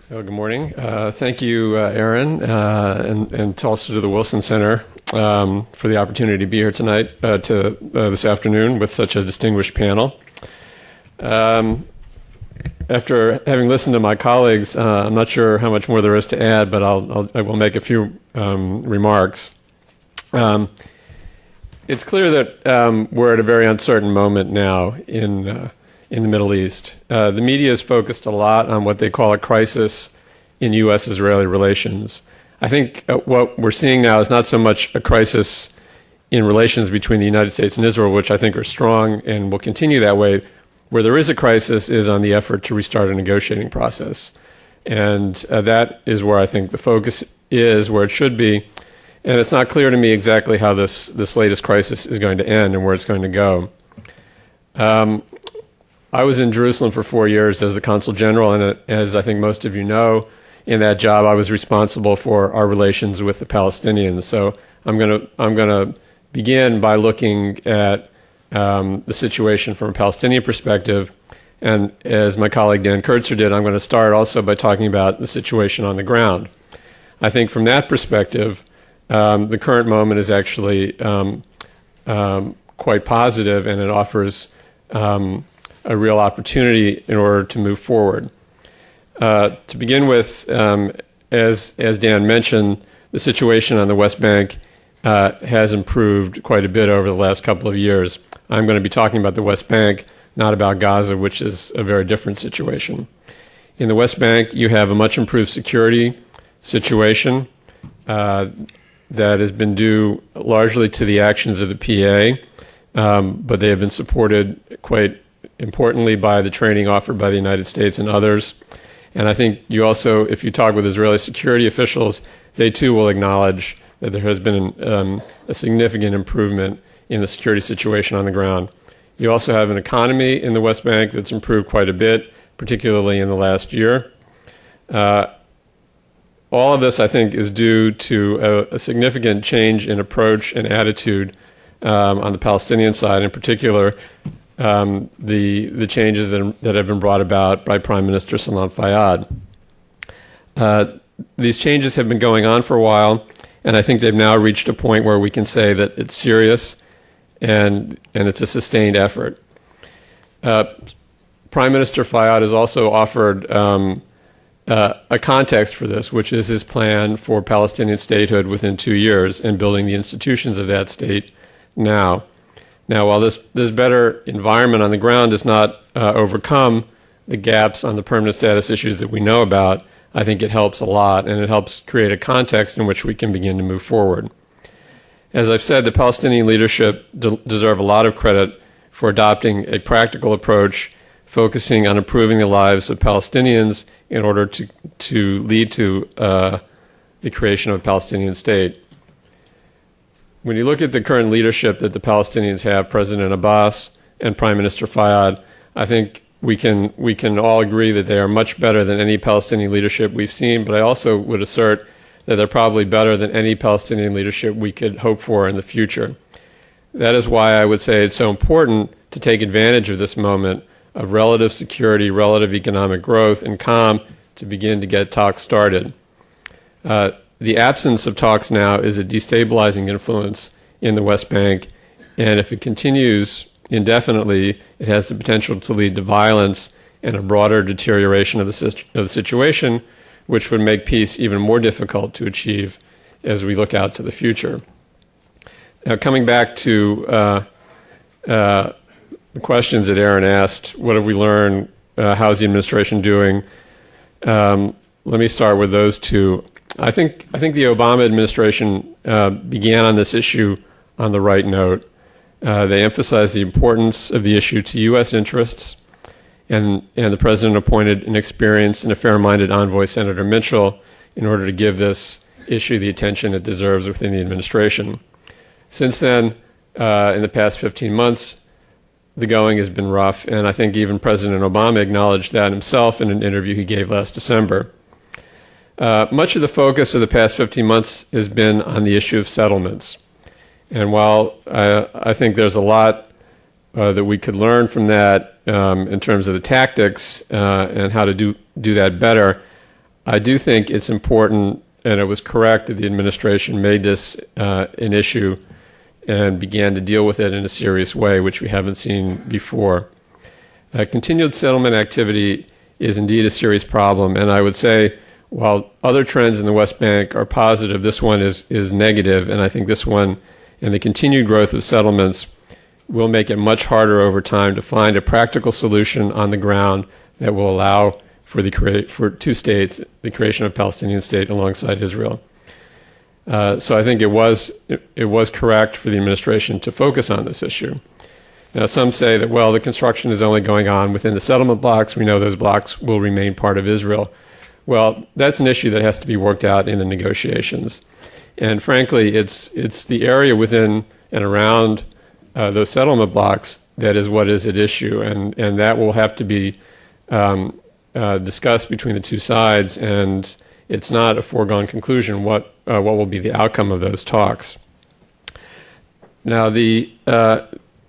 Good morning. Thank you, Aaron, and also to the Wilson Center for the opportunity to be here tonight, this afternoon, with such a distinguished panel. After having listened to my colleagues, I'm not sure how much more there is to add, but I will make a few remarks. It's clear that we're at a very uncertain moment now in the Middle East. The media is focused a lot on what they call a crisis in U.S.-Israeli relations. I think what we're seeing now is not so much a crisis in relations between the United States and Israel, which I think are strong and will continue that way. Where there is a crisis is on the effort to restart a negotiating process. And that is where I think the focus is, where it should be. And it's not clear to me exactly how this latest crisis is going to end and where it's going to go. I was in Jerusalem for 4 years as the Consul General, and as I think most of you know, in that job I was responsible for our relations with the Palestinians. So I'm going to begin by looking at the situation from a Palestinian perspective, and as my colleague Dan Kurtzer did, I'm going to start also by talking about the situation on the ground. I think from that perspective, the current moment is actually quite positive, and it offers a real opportunity in order to move forward. To begin with, as Dan mentioned, the situation on the West Bank has improved quite a bit over the last couple of years. I'm going to be talking about the West Bank, not about Gaza, which is a very different situation. In the West Bank, you have a much improved security situation that has been due largely to the actions of the PA, but they have been supported quite importantly by the training offered by the United States and others. And I think you also, if you talk with Israeli security officials, they too will acknowledge that there has been a significant improvement in the security situation on the ground. You also have an economy in the West Bank that's improved quite a bit, particularly in the last year. All of this, I think, is due to a significant change in approach and attitude on the Palestinian side, in particular, the changes that have been brought about by Prime Minister Salam Fayyad. These changes have been going on for a while, and I think they've now reached a point where we can say that it's serious and it's a sustained effort. Prime Minister Fayyad has also offered a context for this, which is his plan for Palestinian statehood within 2 years and building the institutions of that state now. Now, while this better environment on the ground does not overcome the gaps on the permanent status issues that we know about, I think it helps a lot, and it helps create a context in which we can begin to move forward. As I've said, the Palestinian leadership deserve a lot of credit for adopting a practical approach, focusing on improving the lives of Palestinians in order to lead to the creation of a Palestinian state. When you look at the current leadership that the Palestinians have, President Abbas and Prime Minister Fayyad, I think we can all agree that they are much better than any Palestinian leadership we've seen, but I also would assert that they're probably better than any Palestinian leadership we could hope for in the future. That is why I would say it's so important to take advantage of this moment of relative security, relative economic growth, and calm to begin to get talks started. The absence of talks now is a destabilizing influence in the West Bank, and if it continues indefinitely, it has the potential to lead to violence and a broader deterioration of the situation, which would make peace even more difficult to achieve as we look out to the future. Now, coming back to the questions that Aaron asked, what have we learned? How's the administration doing? Let me start with those two. I think the Obama administration began on this issue on the right note. They emphasized the importance of the issue to U.S. interests, and the president appointed an experienced and a fair-minded envoy, Senator Mitchell, in order to give this issue the attention it deserves within the administration. Since then, in the past 15 months, the going has been rough, and I think even President Obama acknowledged that himself in an interview he gave last December. Much of the focus of the past 15 months has been on the issue of settlements. And while I think there's a lot that we could learn from that in terms of the tactics and how to do that better, I do think it's important, and it was correct that the administration made this an issue and began to deal with it in a serious way, which we haven't seen before. Continued settlement activity is indeed a serious problem, and I would say while other trends in the West Bank are positive, this one is negative, and I think this one and the continued growth of settlements will make it much harder over time to find a practical solution on the ground that will allow for two states, the creation of a Palestinian state alongside Israel. So I think it was correct for the administration to focus on this issue. Now, some say that, well, the construction is only going on within the settlement blocks. We know those blocks will remain part of Israel. Well, that's an issue that has to be worked out in the negotiations. And frankly, it's the area within and around those settlement blocks that is what is at issue, and that will have to be discussed between the two sides, and it's not a foregone conclusion what will be the outcome of those talks. Now, in the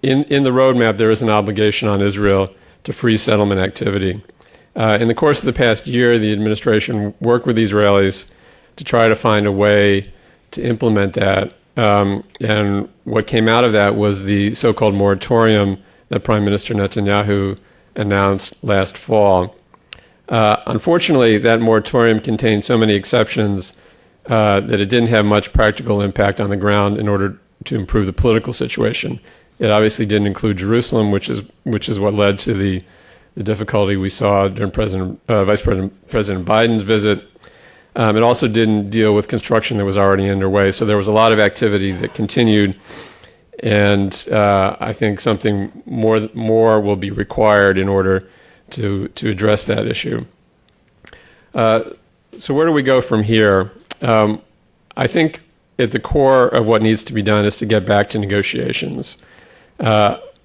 roadmap, there is an obligation on Israel to freeze settlement activity. In the course of the past year, the administration worked with the Israelis to try to find a way to implement that. And what came out of that was the so-called moratorium that Prime Minister Netanyahu announced last fall. Unfortunately, that moratorium contained so many exceptions that it didn't have much practical impact on the ground in order to improve the political situation. It obviously didn't include Jerusalem, which is what led to the difficulty we saw during Vice President Biden's visit. It also didn't deal with construction that was already underway, so there was a lot of activity that continued, and I think something more will be required in order to address that issue. So where do we go from here? I think at the core of what needs to be done is to get back to negotiations.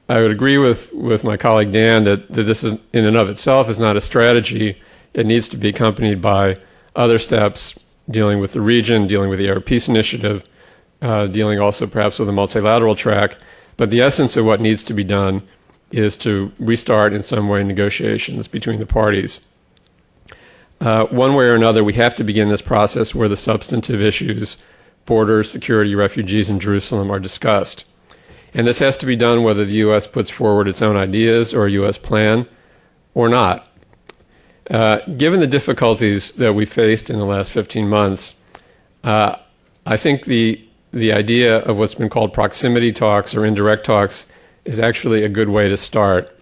I would agree with my colleague Dan that this is in and of itself is not a strategy. It needs to be accompanied by other steps dealing with the region, dealing with the Arab Peace Initiative, dealing also perhaps with a multilateral track. But the essence of what needs to be done is to restart in some way negotiations between the parties. One way or another, we have to begin this process where the substantive issues, borders, security, refugees, and Jerusalem are discussed. And this has to be done whether the U.S. puts forward its own ideas or a U.S. plan or not. Given the difficulties that we faced in the last 15 months, I think the idea of what's been called proximity talks or indirect talks is actually a good way to start.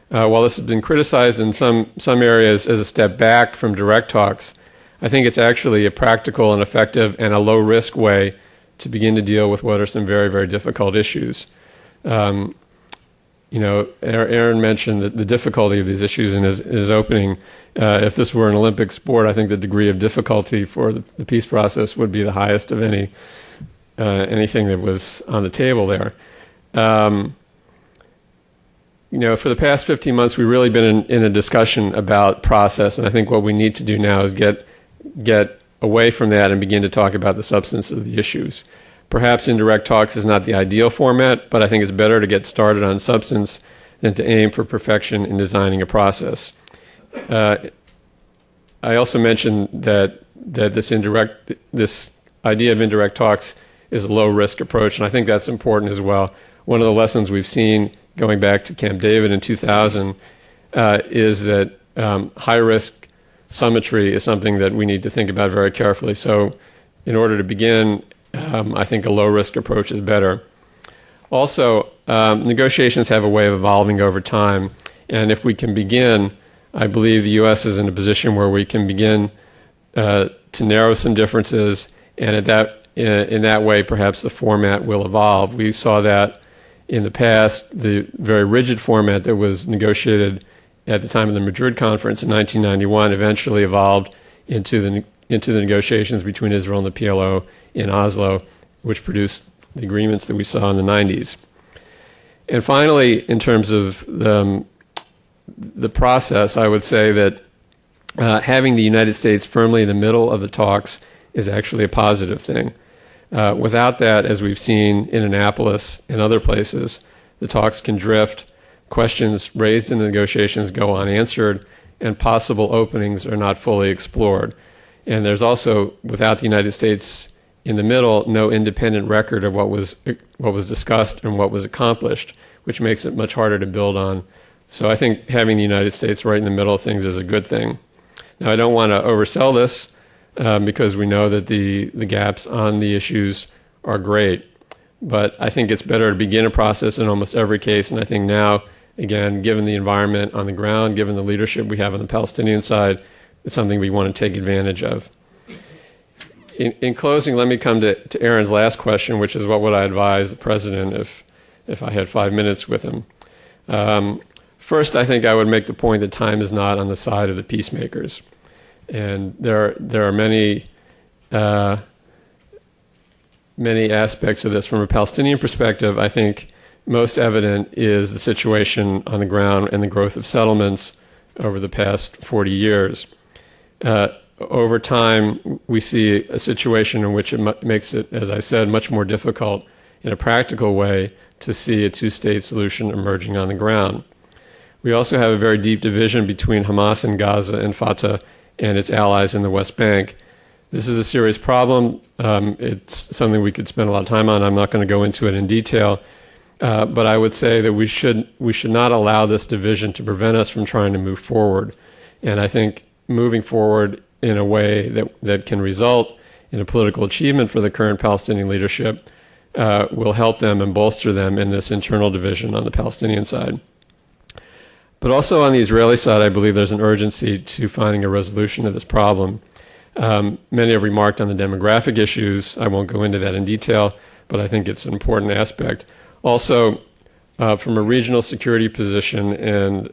While this has been criticized in some areas as a step back from direct talks, I think it's actually a practical and effective and a low-risk way to begin to deal with what are some very, very difficult issues. Aaron mentioned the difficulty of these issues in his opening. If this were an Olympic sport, I think the degree of difficulty for the peace process would be the highest of anything that was on the table there. For the past 15 months, we've really been in a discussion about process, and I think what we need to do now is get away from that and begin to talk about the substance of the issues. Perhaps indirect talks is not the ideal format, but I think it's better to get started on substance than to aim for perfection in designing a process. I also mentioned that this idea of indirect talks is a low-risk approach, and I think that's important as well. One of the lessons we've seen going back to Camp David in 2000 is that high-risk summitry is something that we need to think about very carefully. So in order to begin, I think a low-risk approach is better. Also, negotiations have a way of evolving over time, and if we can begin, I believe the U.S. is in a position where we can begin to narrow some differences, and in that way, perhaps the format will evolve. We saw that in the past. The very rigid format that was negotiated at the time of the Madrid conference in 1991 eventually evolved into the negotiations between Israel and the PLO in Oslo, which produced the agreements that we saw in the 90s. And finally, in terms of the process, I would say that having the United States firmly in the middle of the talks is actually a positive thing. Without that, as we've seen in Annapolis and other places, the talks can drift, questions raised in the negotiations go unanswered, and possible openings are not fully explored. And there's also, without the United States in the middle, no independent record of what was discussed and what was accomplished, which makes it much harder to build on. So I think having the United States right in the middle of things is a good thing. Now, I don't want to oversell this because we know that the gaps on the issues are great. But I think it's better to begin a process in almost every case. And I think now, again, given the environment on the ground, given the leadership we have on the Palestinian side, it's something we want to take advantage of. In closing, let me come to Aaron's last question, which is what would I advise the president if I had 5 minutes with him. First, I think I would make the point that time is not on the side of the peacemakers. And there are many aspects of this. From a Palestinian perspective, I think most evident is the situation on the ground and the growth of settlements over the past 40 years. Over time, we see a situation in which it makes it, as I said, much more difficult in a practical way to see a two-state solution emerging on the ground. We also have a very deep division between Hamas in Gaza and Fatah and its allies in the West Bank. This is a serious problem. It's something we could spend a lot of time on. I'm not going to go into it in detail. But I would say that we should not allow this division to prevent us from trying to move forward. And I think moving forward in a way that can result in a political achievement for the current Palestinian leadership will help them and bolster them in this internal division on the Palestinian side. But also on the Israeli side, I believe there's an urgency to finding a resolution of this problem. Many have remarked on the demographic issues. I won't go into that in detail, but I think it's an important aspect. Also, from a regional security position and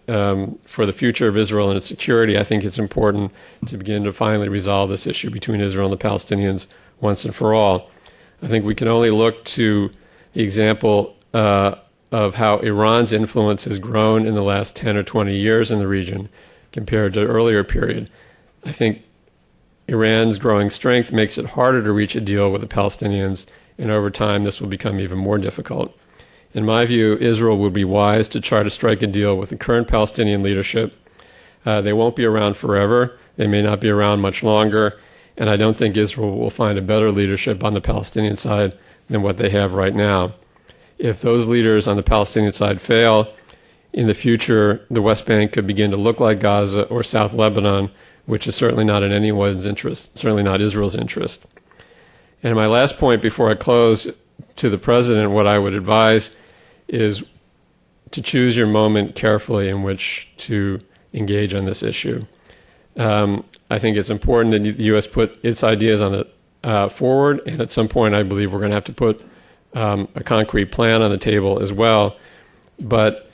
for the future of Israel and its security, I think it's important to begin to finally resolve this issue between Israel and the Palestinians once and for all. I think we can only look to the example of how Iran's influence has grown in the last 10 or 20 years in the region compared to earlier period, I think Iran's growing strength makes it harder to reach a deal with the Palestinians, and over time this will become even more difficult. In my view, Israel would be wise to try to strike a deal with the current Palestinian leadership. They won't be around forever. They may not be around much longer, and I don't think Israel will find a better leadership on the Palestinian side than what they have right now. If those leaders on the Palestinian side fail, in the future, the West Bank could begin to look like Gaza or South Lebanon, which is certainly not in anyone's interest, certainly not Israel's interest. And my last point before I close, to the President, what I would advise is to choose your moment carefully in which to engage on this issue. I think it's important that the U.S. put its ideas on the forward, and at some point I believe we're going to have to put a concrete plan on the table as well. But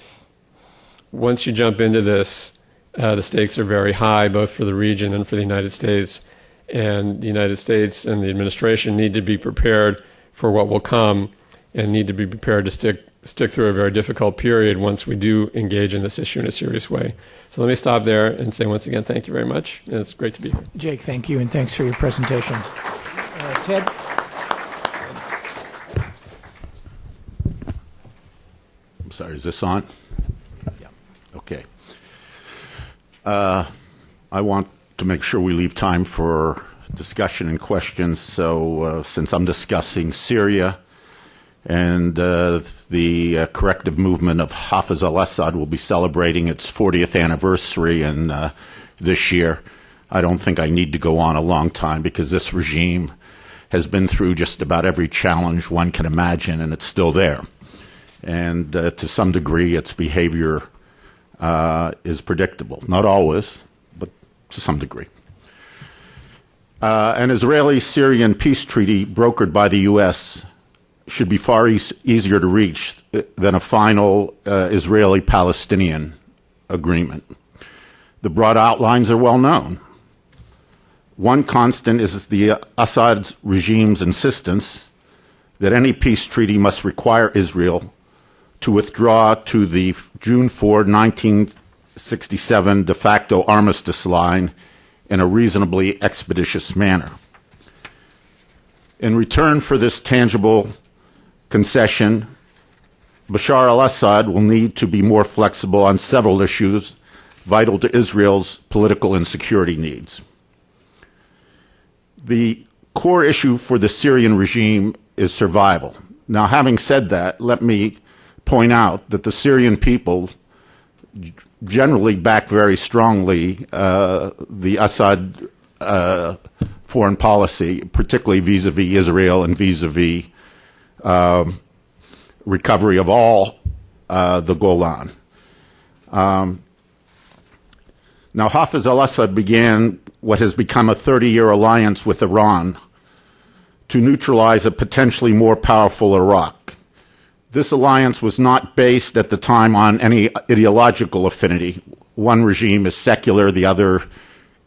once you jump into this, the stakes are very high, both for the region and for the United States. And the United States and the administration need to be prepared for what will come and need to be prepared to stick through a very difficult period once we do engage in this issue in a serious way. So let me stop there and say once again, thank you very much. And it's great to be here. Jake, thank you, and thanks for your presentation. Ted? I'm sorry, is this on? Yeah. Okay. I want to make sure we leave time for discussion and questions. So since I'm discussing Syria and the corrective movement of Hafez al-Assad will be celebrating its 40th anniversary this year, I don't think I need to go on a long time because this regime has been through just about every challenge one can imagine, and it's still there. And to some degree, its behavior is predictable. Not always, but to some degree. An Israeli-Syrian peace treaty brokered by the U.S. should be far easier to reach than a final Israeli-Palestinian agreement. The broad outlines are well known. One constant is the Assad regime's insistence that any peace treaty must require Israel to withdraw to the June 4, 1967 de facto armistice line in a reasonably expeditious manner. In return for this tangible concession, Bashar al-Assad will need to be more flexible on several issues vital to Israel's political and security needs. The core issue for the Syrian regime is survival. Now, having said that, let me point out that the Syrian people generally back very strongly the Assad foreign policy, particularly vis-a-vis Israel and vis-a-vis recovery of all the Golan. Now, Hafez al-Assad began what has become a 30-year alliance with Iran to neutralize a potentially more powerful Iraq. This alliance was not based at the time on any ideological affinity. One regime is secular, the other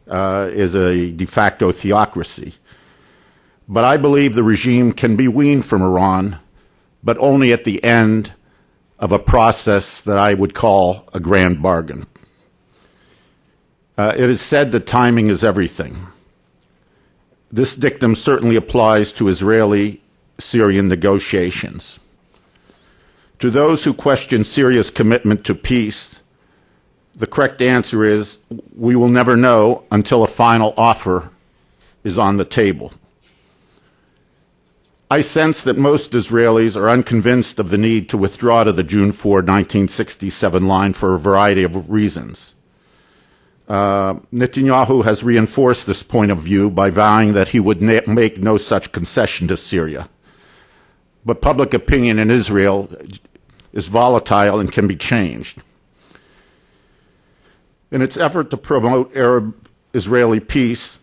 is a de facto theocracy. But I believe the regime can be weaned from Iran, but only at the end of a process that I would call a grand bargain. It is said that timing is everything. This dictum certainly applies to Israeli-Syrian negotiations. To those who question Syria's commitment to peace, the correct answer is we will never know until a final offer is on the table. I sense that most Israelis are unconvinced of the need to withdraw to the June 4, 1967 line for a variety of reasons. Netanyahu has reinforced this point of view by vowing that he would make no such concession to Syria. But public opinion in Israel is volatile and can be changed. In its effort to promote Arab-Israeli peace,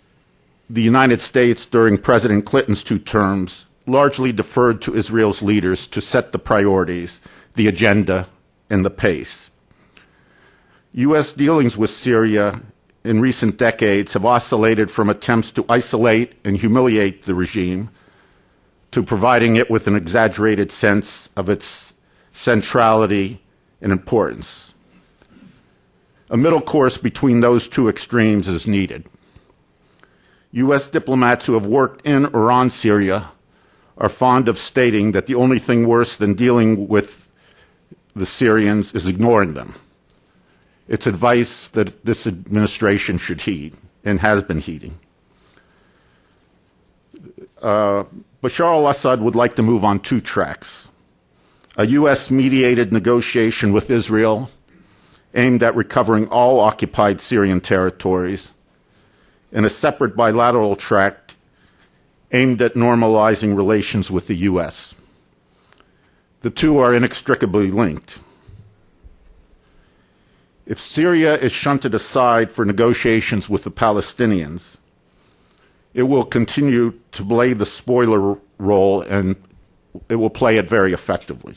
the United States, during President Clinton's 2 terms, largely deferred to Israel's leaders to set the priorities, the agenda, and the pace. U.S. dealings with Syria in recent decades have oscillated from attempts to isolate and humiliate the regime to providing it with an exaggerated sense of its centrality, and importance. A middle course between those two extremes is needed. U.S. diplomats who have worked in or on Syria are fond of stating that the only thing worse than dealing with the Syrians is ignoring them. It's advice that this administration should heed and has been heeding. Bashar al-Assad would like to move on two tracks. A U.S.-mediated negotiation with Israel aimed at recovering all occupied Syrian territories, and a separate bilateral track aimed at normalizing relations with the U.S. The two are inextricably linked. If Syria is shunted aside for negotiations with the Palestinians, it will continue to play the spoiler role, and it will play it very effectively.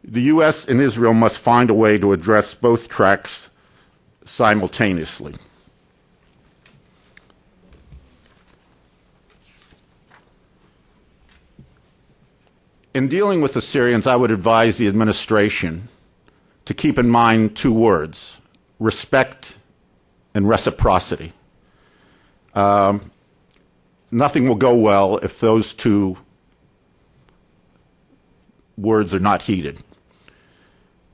The U.S. and Israel must find a way to address both tracks simultaneously. In dealing with the Syrians, I would advise the administration to keep in mind two words: respect and reciprocity. Nothing will go well if those two words are not heeded.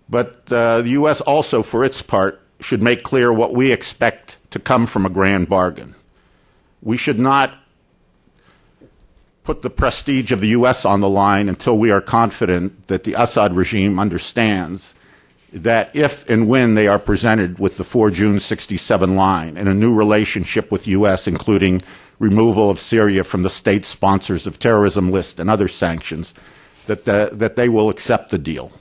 But the U.S. also, for its part, should make clear what we expect to come from a grand bargain. We should not put the prestige of the U.S. on the line until we are confident that the Assad regime understands that if and when they are presented with the 4 June 67 line and a new relationship with U.S., including removal of Syria from the state sponsors of terrorism list and other sanctions, that they will accept the deal.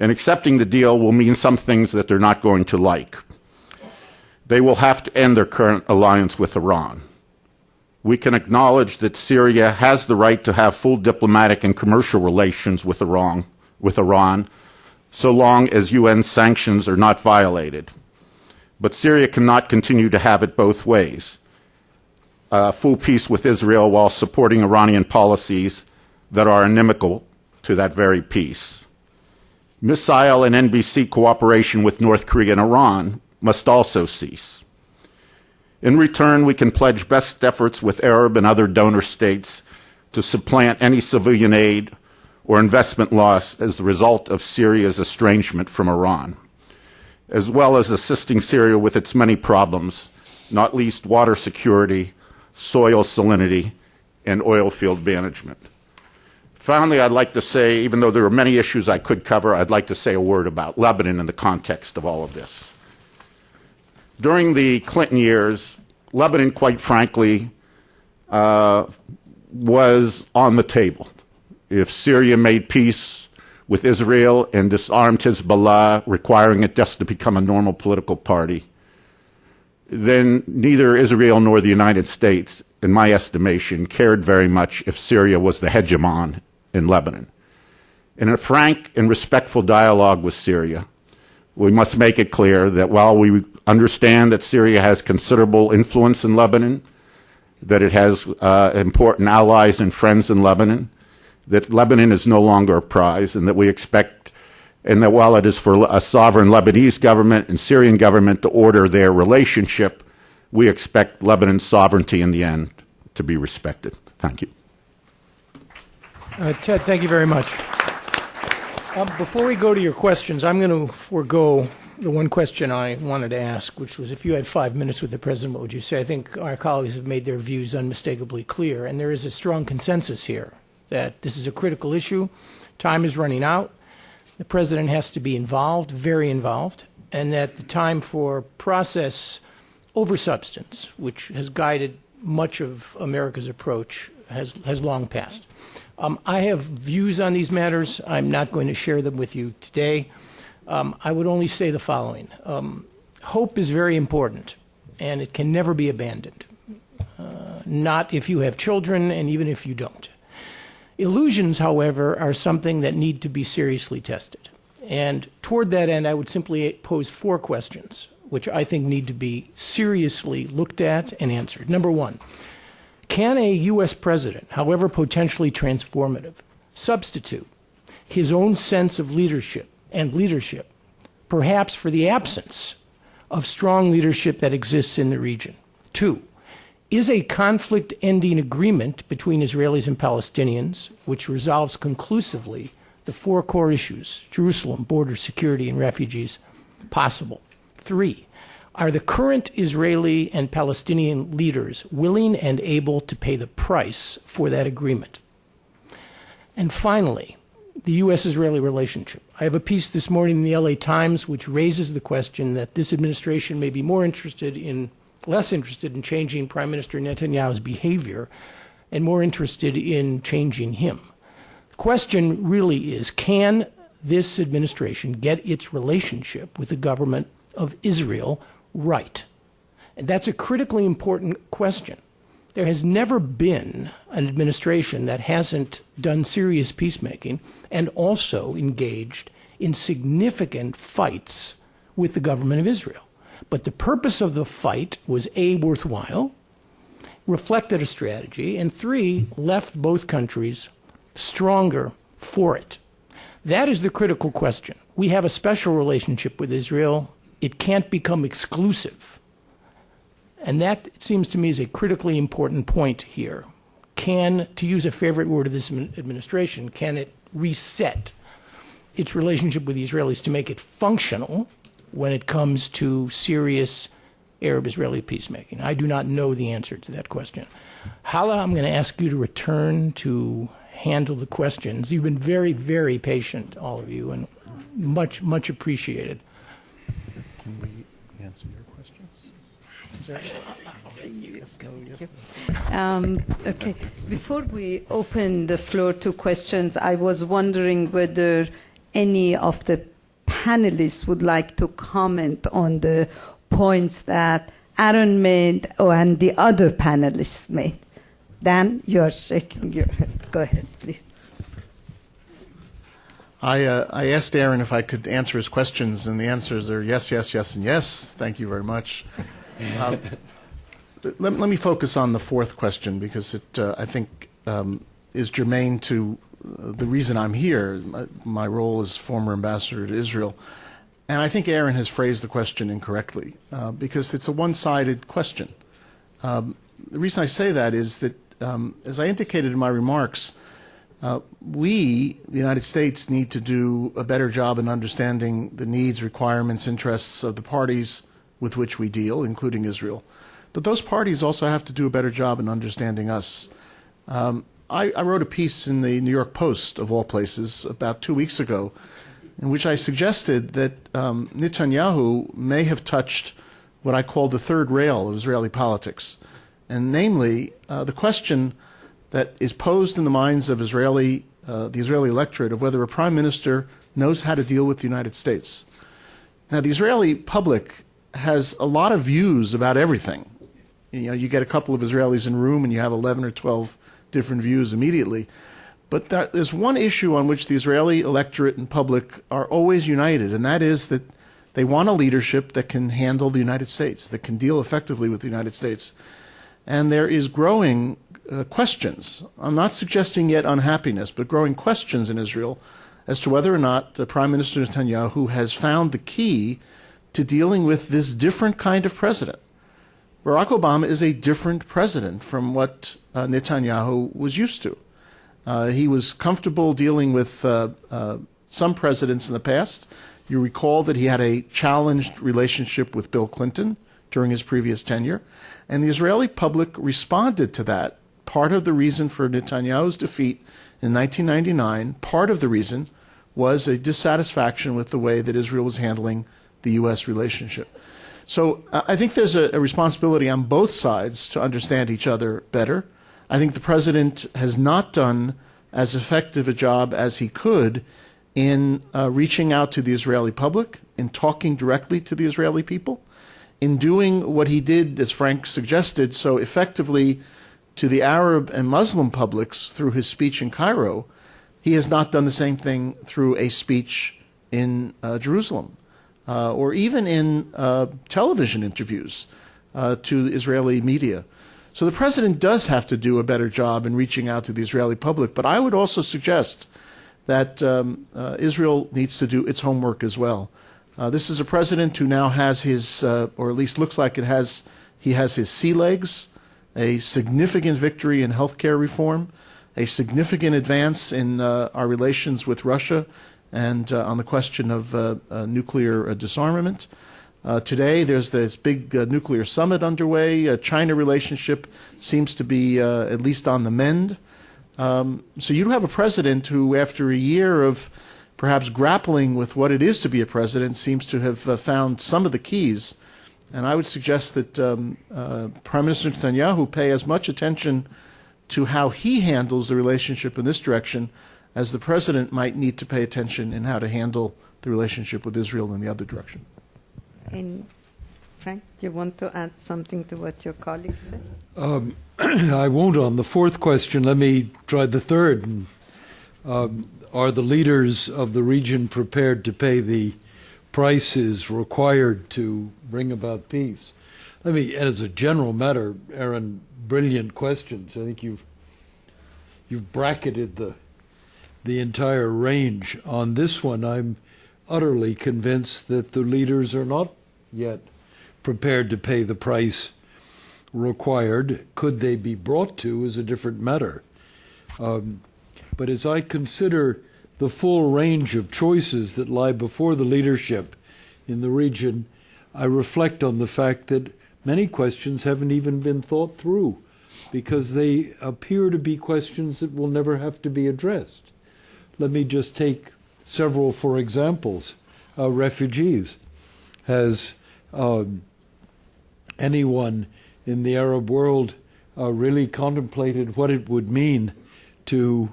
And accepting the deal will mean some things that they're not going to like. They will have to end their current alliance with Iran. We can acknowledge that Syria has the right to have full diplomatic and commercial relations with Iran, so long as UN sanctions are not violated. But Syria cannot continue to have it both ways. Full peace with Israel while supporting Iranian policies that are inimical to that very peace. Missile and NBC cooperation with North Korea and Iran must also cease. In return, we can pledge best efforts with Arab and other donor states to supplant any civilian aid or investment loss as the result of Syria's estrangement from Iran, as well as assisting Syria with its many problems, not least water security, soil salinity, and oil field management. Finally, I'd like to say, even though there are many issues I could cover, I'd like to say a word about Lebanon in the context of all of this. During the Clinton years, Lebanon, quite frankly, was on the table. If Syria made peace with Israel and disarmed Hezbollah, requiring it just to become a normal political party, then neither Israel nor the United States, in my estimation, cared very much if Syria was the hegemon in Lebanon. In a frank and respectful dialogue with Syria, we must make it clear that while we understand that Syria has considerable influence in Lebanon, that it has important allies and friends in Lebanon, that Lebanon is no longer a prize, and that we expect, and that while it is for a sovereign Lebanese government and Syrian government to order their relationship, we expect Lebanon's sovereignty in the end to be respected. Thank you. Ted, thank you very much. Before we go to your questions, I'm going to forego the one question I wanted to ask, which was if you had 5 minutes with the President, what would you say? I think our colleagues have made their views unmistakably clear, and there is a strong consensus here that this is a critical issue. Time is running out. The President has to be involved, very involved, and that the time for process over substance, which has guided much of America's approach, has long passed. I have views on these matters. I'm not going to share them with you today. I would only say the following. Hope is very important, and it can never be abandoned, not if you have children and even if you don't. Illusions, however, are something that need to be seriously tested. And toward that end, I would simply pose 4 questions, which I think need to be seriously looked at and answered. Number 1, can a U.S. president, however potentially transformative, substitute his own sense of leadership, perhaps for the absence of strong leadership that exists in the region. 2, is a conflict-ending agreement between Israelis and Palestinians, which resolves conclusively the 4 core issues, Jerusalem, border security, and refugees, possible? 3, are the current Israeli and Palestinian leaders willing and able to pay the price for that agreement? And finally, the U.S.-Israeli relationship. I have a piece this morning in the LA Times which raises the question that this administration may be less interested in changing Prime Minister Netanyahu's behavior and more interested in changing him. The question really is, can this administration get its relationship with the government of Israel right? And that's a critically important question. There has never been an administration that hasn't done serious peacemaking and also engaged in significant fights with the government of Israel. But the purpose of the fight was A, worthwhile, reflected a strategy, and 3, left both countries stronger for it. That is the critical question. We have a special relationship with Israel. It can't become exclusive. And that, it seems to me, is a critically important point here. To use a favorite word of this administration, can it reset its relationship with the Israelis to make it functional when it comes to serious Arab-Israeli peacemaking? I do not know the answer to that question. Hala, I'm going to ask you to return to handle the questions. You've been very, very patient, all of you, and much, much appreciated. Can we answer your questions? Okay. Before we open the floor to questions, I was wondering whether any of the panelists would like to comment on the points that Aaron made and the other panelists made. Dan, you are shaking your head. Go ahead, please. I asked Aaron if I could answer his questions, and the answers are yes, yes, yes, and yes. Thank you very much. Let me focus on the 4th question because it, I think, is germane to the reason I'm here. My role as former ambassador to Israel. And I think Aaron has phrased the question incorrectly because it's a one-sided question. The reason I say that is that, as I indicated in my remarks, we, the United States, need to do a better job in understanding the needs, requirements, interests of the parties with which we deal, including Israel. But those parties also have to do a better job in understanding us. I wrote a piece in the New York Post, of all places, about 2 weeks ago, in which I suggested that Netanyahu may have touched what I call the third rail of Israeli politics, and namely the question that is posed in the minds of the Israeli electorate of whether a prime minister knows how to deal with the United States. Now, the Israeli public has a lot of views about everything. You get a couple of Israelis in a room and you have 11 or 12 different views immediately. But there's one issue on which the Israeli electorate and public are always united, and that is that they want a leadership that can handle the United States, that can deal effectively with the United States. And there is growing questions. I'm not suggesting yet unhappiness, but growing questions in Israel as to whether or not Prime Minister Netanyahu has found the key to dealing with this different kind of president. Barack Obama is a different president from what Netanyahu was used to. He was comfortable dealing with some presidents in the past. You recall that he had a challenged relationship with Bill Clinton during his previous tenure, and the Israeli public responded to that. Part of the reason for Netanyahu's defeat in 1999, part of the reason was a dissatisfaction with the way that Israel was handling the U.S. relationship. So I think there's a responsibility on both sides to understand each other better. I think the president has not done as effective a job as he could in reaching out to the Israeli public, in talking directly to the Israeli people, in doing what he did, as Frank suggested, so effectively to the Arab and Muslim publics through his speech in Cairo. He has not done the same thing through a speech in Jerusalem. Or even in television interviews to the Israeli media. So the president does have to do a better job in reaching out to the Israeli public. But I would also suggest that Israel needs to do its homework as well. This is a president who now has his, or at least looks like he has his sea legs, a significant victory in healthcare reform, a significant advance in our relations with Russia, and on the question of nuclear disarmament. Today, there's this big nuclear summit underway. China relationship seems to be at least on the mend. So you have a president who, after a year of perhaps grappling with what it is to be a president, seems to have found some of the keys. And I would suggest that Prime Minister Netanyahu pay as much attention to how he handles the relationship in this direction as the president might need to pay attention in how to handle the relationship with Israel in the other direction. And Frank, do you want to add something to what your colleague said? I won't on the fourth question. Let me try the third. Are the leaders of the region prepared to pay the prices required to bring about peace? Let me, as a general matter, Aaron, brilliant questions. I think you've bracketed the entire range. On this one, I'm utterly convinced that the leaders are not yet prepared to pay the price required. Could they be brought to is a different matter. But as I consider the full range of choices that lie before the leadership in the region, I reflect on the fact that many questions haven't even been thought through because they appear to be questions that will never have to be addressed. Let me just take several for examples. Refugees. Has anyone in the Arab world really contemplated what it would mean to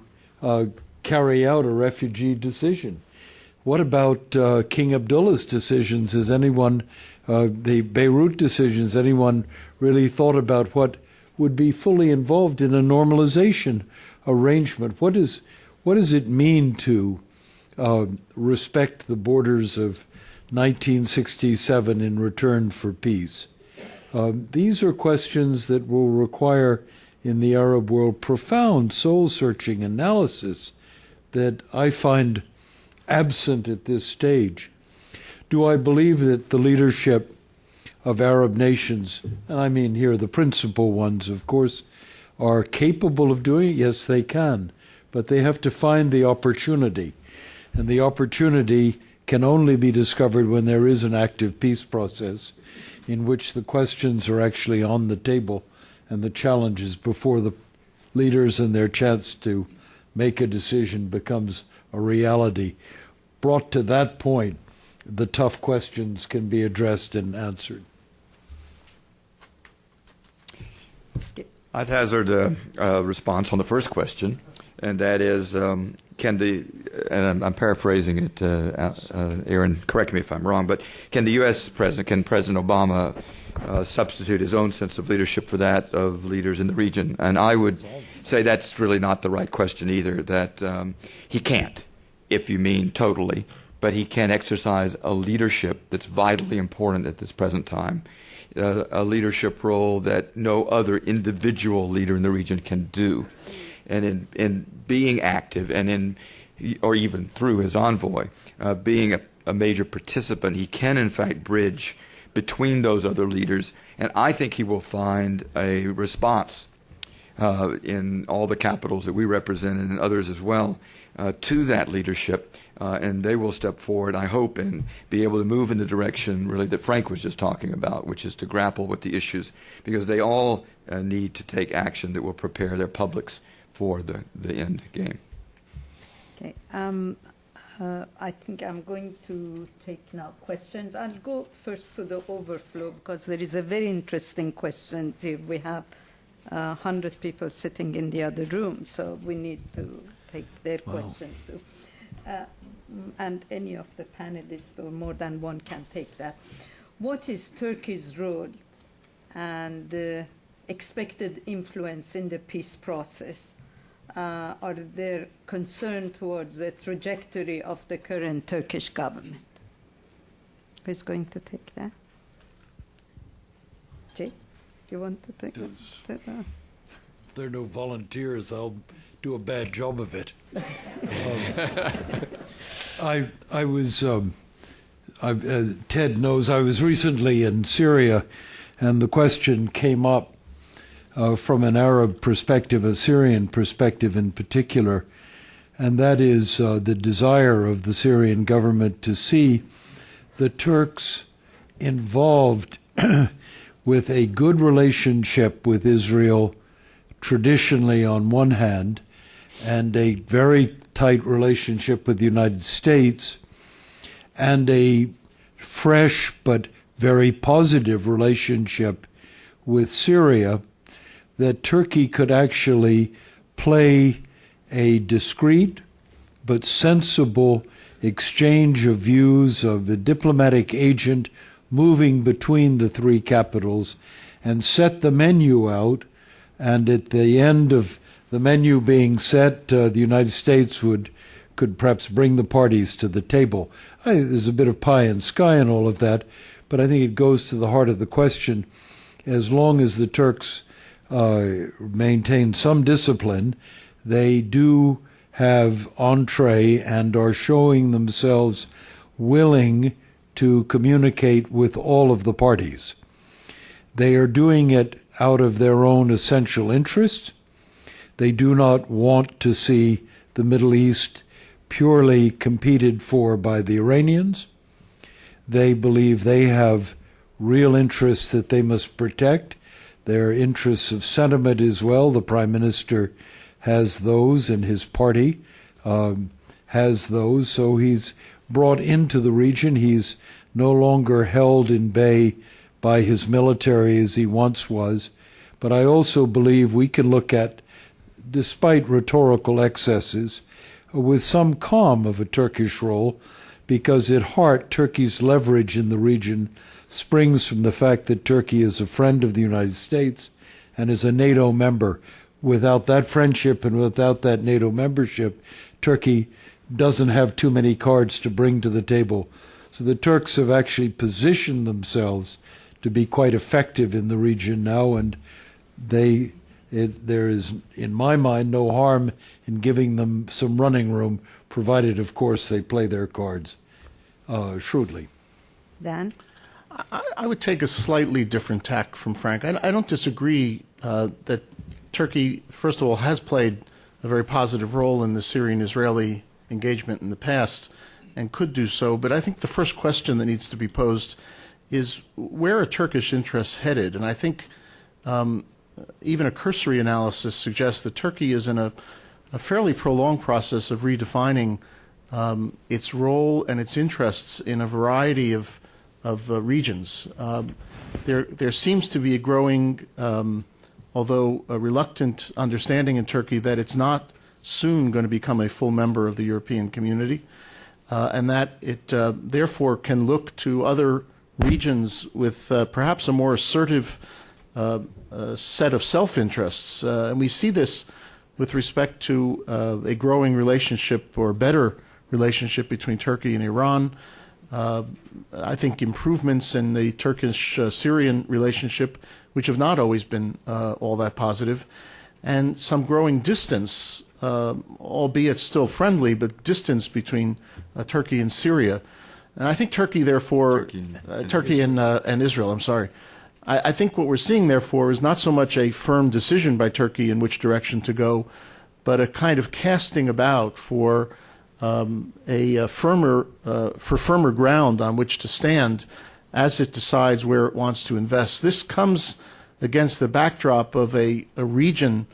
carry out a refugee decision? What about King Abdullah's decisions? Has anyone, the Beirut decisions, anyone really thought about what would be fully involved in a normalization arrangement? What does it mean to respect the borders of 1967 in return for peace? These are questions that will require in the Arab world profound soul-searching analysis that I find absent at this stage. Do I believe that the leadership of Arab nations, and I mean here the principal ones, of course, are capable of doing it? Yes, they can, but they have to find the opportunity, and the opportunity can only be discovered when there is an active peace process in which the questions are actually on the table and the challenges before the leaders and their chance to make a decision becomes a reality. Brought to that point, the tough questions can be addressed and answered. I'd hazard a response on the first question, and that is, can the, and I'm paraphrasing it, Aaron, correct me if I'm wrong, but can the U.S. President, can President Obama substitute his own sense of leadership for that of leaders in the region? And I would say that's really not the right question either, that he can't, if you mean totally, but he can exercise a leadership that's vitally important at this present time, a leadership role that no other individual leader in the region can do. And in being active and in, or even through his envoy, being a major participant, he can in fact bridge between those other leaders, and I think he will find a response in all the capitals that we represent and in others as well to that leadership, and they will step forward, I hope, and be able to move in the direction really that Frank was just talking about, which is to grapple with the issues, because they all need to take action that will prepare their publics for the end game. Okay. I think I'm going to take now questions. I'll go first to the overflow because there is a very interesting question here. We have 100 people sitting in the other room, so we need to take their questions too. And any of the panelists or more than one can take that. What is Turkey's role and the expected influence in the peace process? Are there concern towards the trajectory of the current Turkish government? Who's going to take that? Jay, you want to take that? there are no volunteers, I'll do a bad job of it. As Ted knows, I was recently in Syria, and the question came up from an Arab perspective, a Syrian perspective in particular, and that is the desire of the Syrian government to see the Turks involved with a good relationship with Israel traditionally on one hand, and a very tight relationship with the United States, and a fresh but very positive relationship with Syria, that Turkey could actually play a discreet but sensible exchange of views of a diplomatic agent moving between the three capitals and set the menu out, and at the end of the menu being set, the United States could perhaps bring the parties to the table. I think there's a bit of pie and sky in all of that, but I think it goes to the heart of the question. As long as the Turks maintain some discipline, they do have entree and are showing themselves willing to communicate with all of the parties. They are doing it out of their own essential interest. They do not want to see the Middle East purely competed for by the Iranians. They believe they have real interests that they must protect. Their interests of sentiment as well. The Prime Minister has those, and his party has those. So he's brought into the region. He's no longer held in bay by his military as he once was. But I also believe we can look at, despite rhetorical excesses, with some calm of a Turkish role, because at heart Turkey's leverage in the region springs from the fact that Turkey is a friend of the United States and is a NATO member. Without that friendship and without that NATO membership, Turkey doesn't have too many cards to bring to the table. So the Turks have actually positioned themselves to be quite effective in the region now, and there is, in my mind, no harm in giving them some running room, provided, of course, they play their cards shrewdly. Dan? I would take a slightly different tack from Frank. I don't disagree that Turkey, first of all, has played a very positive role in the Syrian-Israeli engagement in the past and could do so, but I think the first question that needs to be posed is where are Turkish interests headed? And I think even a cursory analysis suggests that Turkey is in a fairly prolonged process of redefining its role and its interests in a variety of regions. There seems to be a growing, although a reluctant understanding in Turkey that it's not soon going to become a full member of the European community, and that it therefore can look to other regions with perhaps a more assertive set of self-interests. And we see this with respect to a growing relationship or better relationship between Turkey and Iran. I think improvements in the Turkish-Syrian relationship, which have not always been all that positive, and some growing distance, albeit still friendly, but distance between Turkey and Syria. And I think Turkey, therefore, Turkey and Israel, I'm sorry. I think what we're seeing, therefore, is not so much a firm decision by Turkey in which direction to go, but a kind of casting about for firmer ground on which to stand as it decides where it wants to invest. This comes against the backdrop of a region.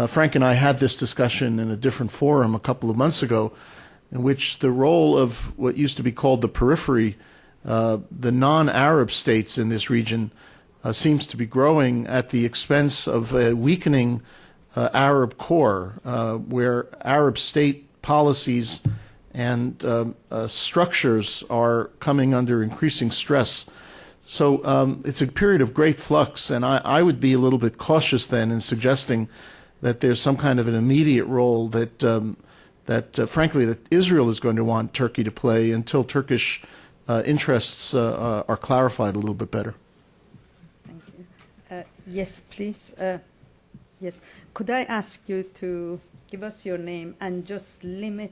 Frank and I had this discussion in a different forum a couple of months ago, in which the role of what used to be called the periphery, the non-Arab states in this region, seems to be growing at the expense of a weakening Arab core, where Arab state policies and structures are coming under increasing stress. So it's a period of great flux, and I would be a little bit cautious then in suggesting that there's some kind of an immediate role that frankly, that Israel is going to want Turkey to play until Turkish interests are clarified a little bit better. Thank you. Yes, please. Yes. Could I ask you to give us your name and just limit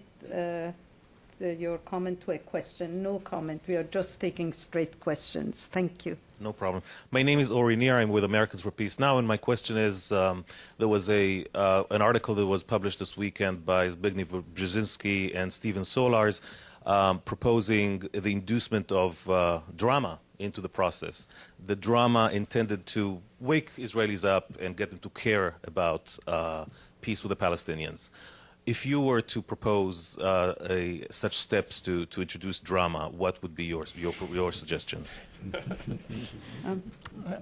your comment to a question? No comment. We are just taking straight questions. Thank you. No problem. My name is Ori Nir. I'm with Americans for Peace Now, and my question is: there was an article that was published this weekend by Zbigniew Brzezinski and Stephen Solars proposing the inducement of drama into the process. The drama intended to wake Israelis up and get them to care about peace with the Palestinians. If you were to propose such steps to introduce drama, what would be your suggestions?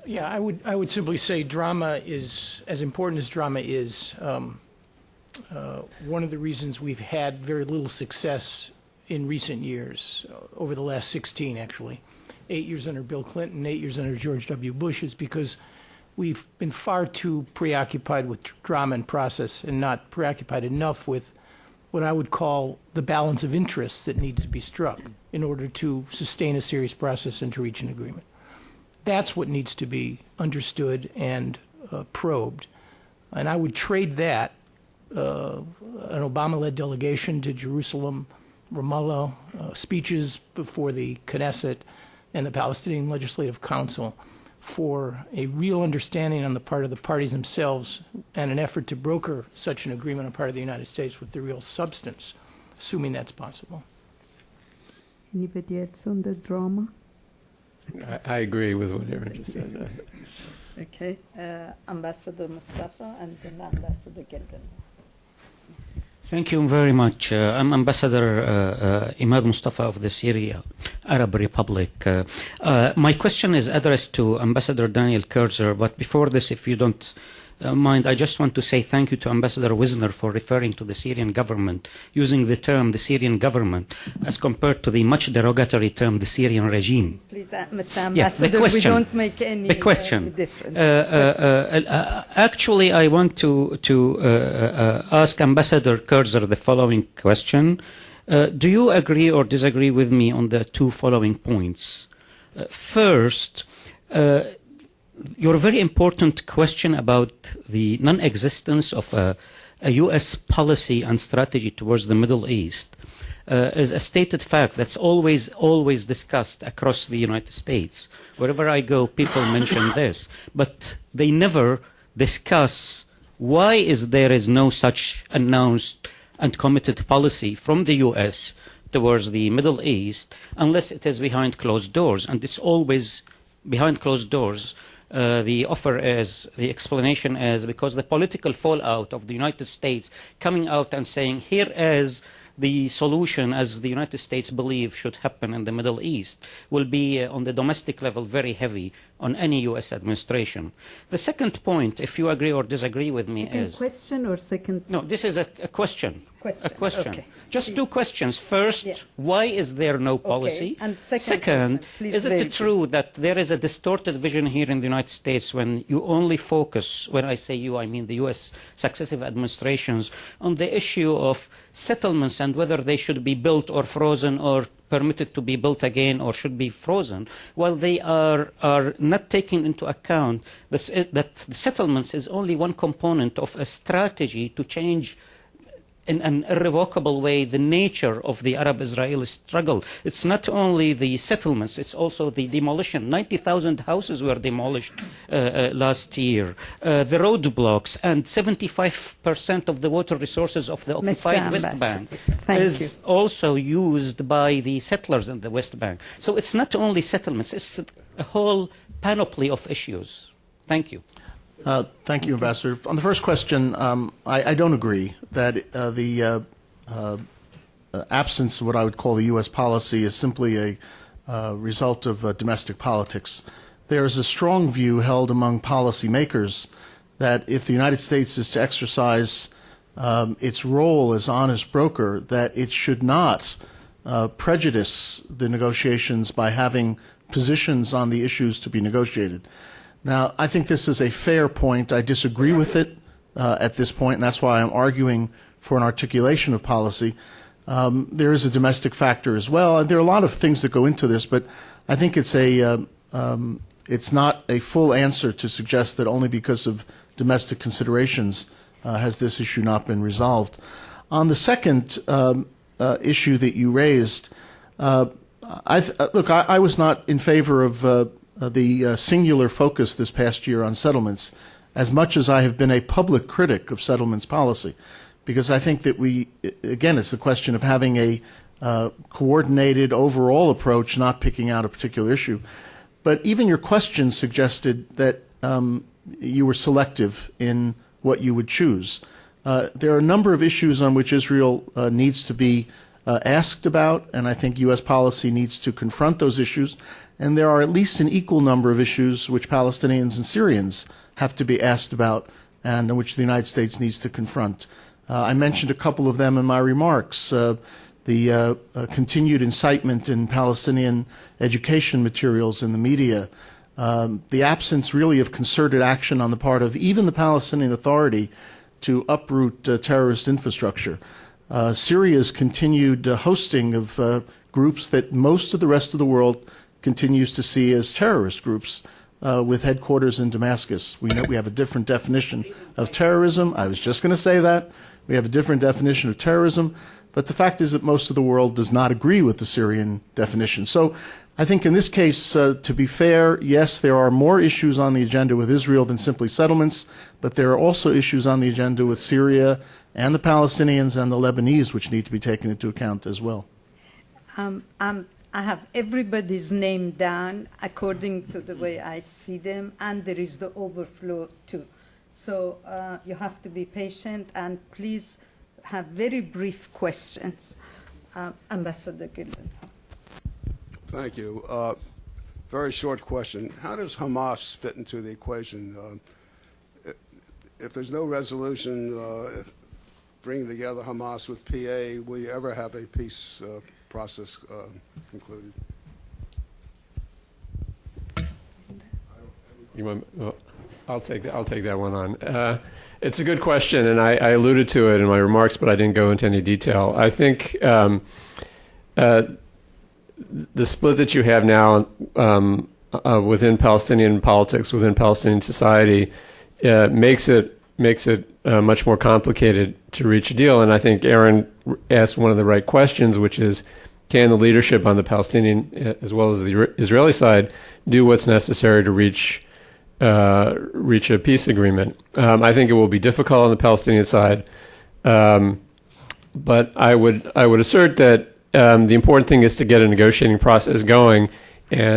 Yeah, I would simply say drama is, as important as drama is, one of the reasons we've had very little success in recent years, over the last 16 actually, 8 years under Bill Clinton, 8 years under George W. Bush, is because we've been far too preoccupied with drama and process and not preoccupied enough with what I would call the balance of interests that needs to be struck in order to sustain a serious process and to reach an agreement. That's what needs to be understood and probed. And I would trade that, an Obama-led delegation to Jerusalem, Ramallah, speeches before the Knesset and the Palestinian Legislative Council, for a real understanding on the part of the parties themselves and an effort to broker such an agreement on the part of the United States with the real substance, assuming that's possible. Anybody else on the drama? I agree with what Aaron just said. Okay. Ambassador Mustafa and then Ambassador Gilden. Thank you very much. I'm Ambassador Imad Mustafa of the Syria Arab Republic. My question is addressed to Ambassador Daniel Kurtzer, but before this, if you don't mind, I just want to say thank you to Ambassador Wisner for referring to the Syrian government, using the term the Syrian government as compared to the much derogatory term the Syrian regime. Please, Mr. Ambassador, we don't make any difference. Actually, I want to ask Ambassador Kurtzer the following question. Do you agree or disagree with me on the two following points? First, your very important question about the non-existence of a U.S. policy and strategy towards the Middle East is a stated fact that's always discussed across the United States. Wherever I go, people mention this, but they never discuss why there is no such announced and committed policy from the U.S. towards the Middle East, unless it is behind closed doors, and it's always behind closed doors. The explanation is because the political fallout of the United States coming out and saying, here is the solution as the United States believe should happen in the Middle East, will be on the domestic level very heavy on any U.S. administration. The second point, if you agree or disagree with me, is... Second question or second... No, this is a question. A question. Okay. Just two questions. First, why is there no policy? Okay. And second, is it true that there is a distorted vision here in the United States when you only focus, when I say you, I mean the U.S. successive administrations, on the issue of settlements and whether they should be built or frozen or permitted to be built again or should be frozen, while they are not taking into account that the settlements is only one component of a strategy to change in an irrevocable way the nature of the Arab-Israeli struggle. It's not only the settlements, it's also the demolition. 90,000 houses were demolished last year. The roadblocks and 75% of the water resources of the occupied West Bank is also used by the settlers in the West Bank. So it's not only settlements, it's a whole panoply of issues. Thank you. Thank you, Ambassador. On the first question, I don't agree that the absence of what I would call the U.S. policy is simply a result of domestic politics. There is a strong view held among policymakers that if the United States is to exercise its role as honest broker, that it should not prejudice the negotiations by having positions on the issues to be negotiated. Now, I think this is a fair point. I disagree with it at this point, and that's why I'm arguing for an articulation of policy. There is a domestic factor as well, and there are a lot of things that go into this, but I think it's not a full answer to suggest that only because of domestic considerations has this issue not been resolved. On the second issue that you raised, I was not in favor of the singular focus this past year on settlements as much as I have been a public critic of settlements policy, because I think that again, it's a question of having a coordinated overall approach, not picking out a particular issue. But even your question suggested that you were selective in what you would choose. There are a number of issues on which Israel needs to be asked about, and I think U.S. policy needs to confront those issues. And there are at least an equal number of issues which Palestinians and Syrians have to be asked about and which the United States needs to confront. I mentioned a couple of them in my remarks. The continued incitement in Palestinian education materials in the media, the absence really of concerted action on the part of even the Palestinian Authority to uproot terrorist infrastructure. Syria's continued hosting of groups that most of the rest of the world continues to see as terrorist groups with headquarters in Damascus. We know we have a different definition of terrorism. I was just going to say that. We have a different definition of terrorism. But the fact is that most of the world does not agree with the Syrian definition. So I think in this case, to be fair, yes, there are more issues on the agenda with Israel than simply settlements, but there are also issues on the agenda with Syria and the Palestinians and the Lebanese which need to be taken into account as well. I have everybody's name down according to the way I see them, and there is the overflow too. So you have to be patient, and please have very brief questions. Ambassador Gillen. Thank you. Very short question. How does Hamas fit into the equation? If there's no resolution bringing together Hamas with PA, will you ever have a peace process concluded? I'll take that one on. It's a good question, and I alluded to it in my remarks, but I didn't go into any detail. I think the split that you have now within Palestinian politics, within Palestinian society, makes it much more complicated to reach a deal. And I think Aaron asked one of the right questions, which is, can the leadership on the Palestinian as well as the Israeli side do what's necessary to reach a peace agreement? I think it will be difficult on the Palestinian side, but I would assert that the important thing is to get a negotiating process going,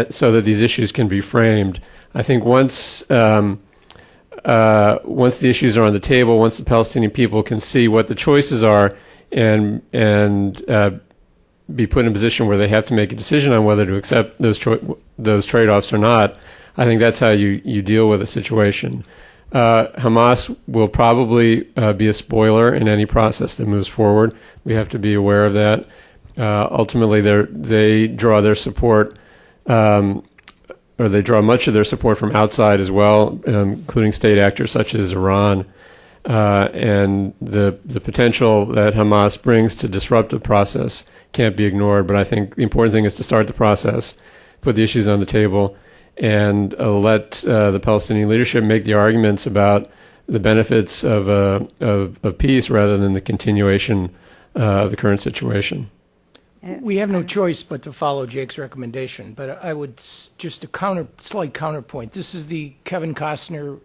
so that these issues can be framed. I think once the issues are on the table, once the Palestinian people can see what the choices are, and be put in a position where they have to make a decision on whether to accept those trade-offs or not, I think that's how you deal with a situation. Hamas will probably be a spoiler in any process that moves forward. We have to be aware of that. Ultimately, they draw their support, or they draw much of their support from outside as well, including state actors such as Iran. And the potential that Hamas brings to disrupt the process can't be ignored. But I think the important thing is to start the process, put the issues on the table, and let the Palestinian leadership make the arguments about the benefits of peace rather than the continuation of the current situation. We have no choice but to follow Jake's recommendation, but I would just slight counterpoint. This is the Kevin Costner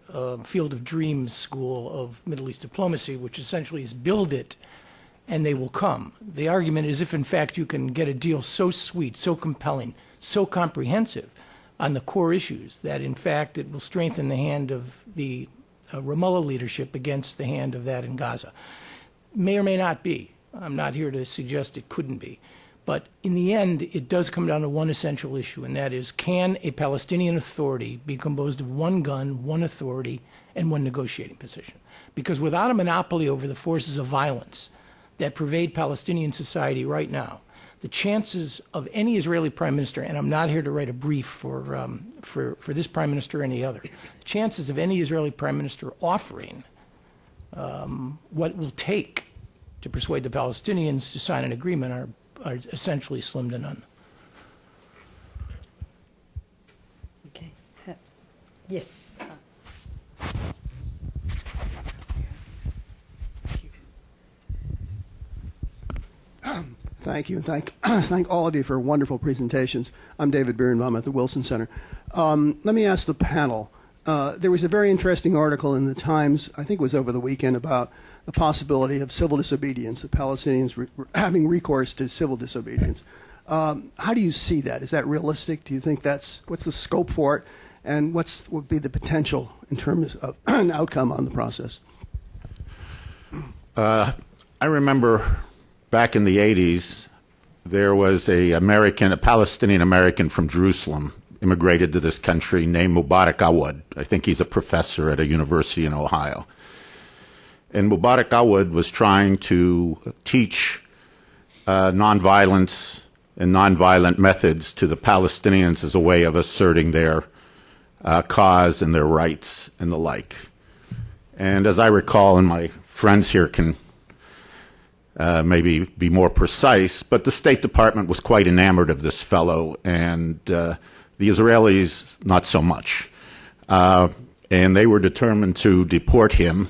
Field of Dreams school of Middle East diplomacy, which essentially is build it and they will come. The argument is if in fact you can get a deal so sweet, so compelling, so comprehensive on the core issues that in fact it will strengthen the hand of the Ramallah leadership against the hand of that in Gaza. May or may not be. I'm not here to suggest it couldn't be. But in the end, it does come down to one essential issue, and that is, can a Palestinian Authority be composed of one gun, one authority, and one negotiating position? Because without a monopoly over the forces of violence that pervade Palestinian society right now, the chances of any Israeli prime minister, and I'm not here to write a brief for this prime minister or any other, the chances of any Israeli prime minister offering what it will take to persuade the Palestinians to sign an agreement are essentially slim to none. Okay. Yes. Thank you. Thank all of you for wonderful presentations. I'm David Birnbaum at the Wilson Center. Let me ask the panel. There was a very interesting article in the Times, I think it was over the weekend, about the possibility of civil disobedience, the Palestinians having recourse to civil disobedience. How do you see that? Is that realistic? Do you think what's the scope for it? And what would be the potential in terms of an outcome on the process? I remember back in the 80s, there was a Palestinian American from Jerusalem, immigrated to this country named Mubarak Awad. I think he's a professor at a university in Ohio. And Mubarak Awad was trying to teach nonviolence and nonviolent methods to the Palestinians as a way of asserting their cause and their rights and the like. And as I recall, and my friends here can maybe be more precise, but the State Department was quite enamored of this fellow, and the Israelis not so much. And they were determined to deport him,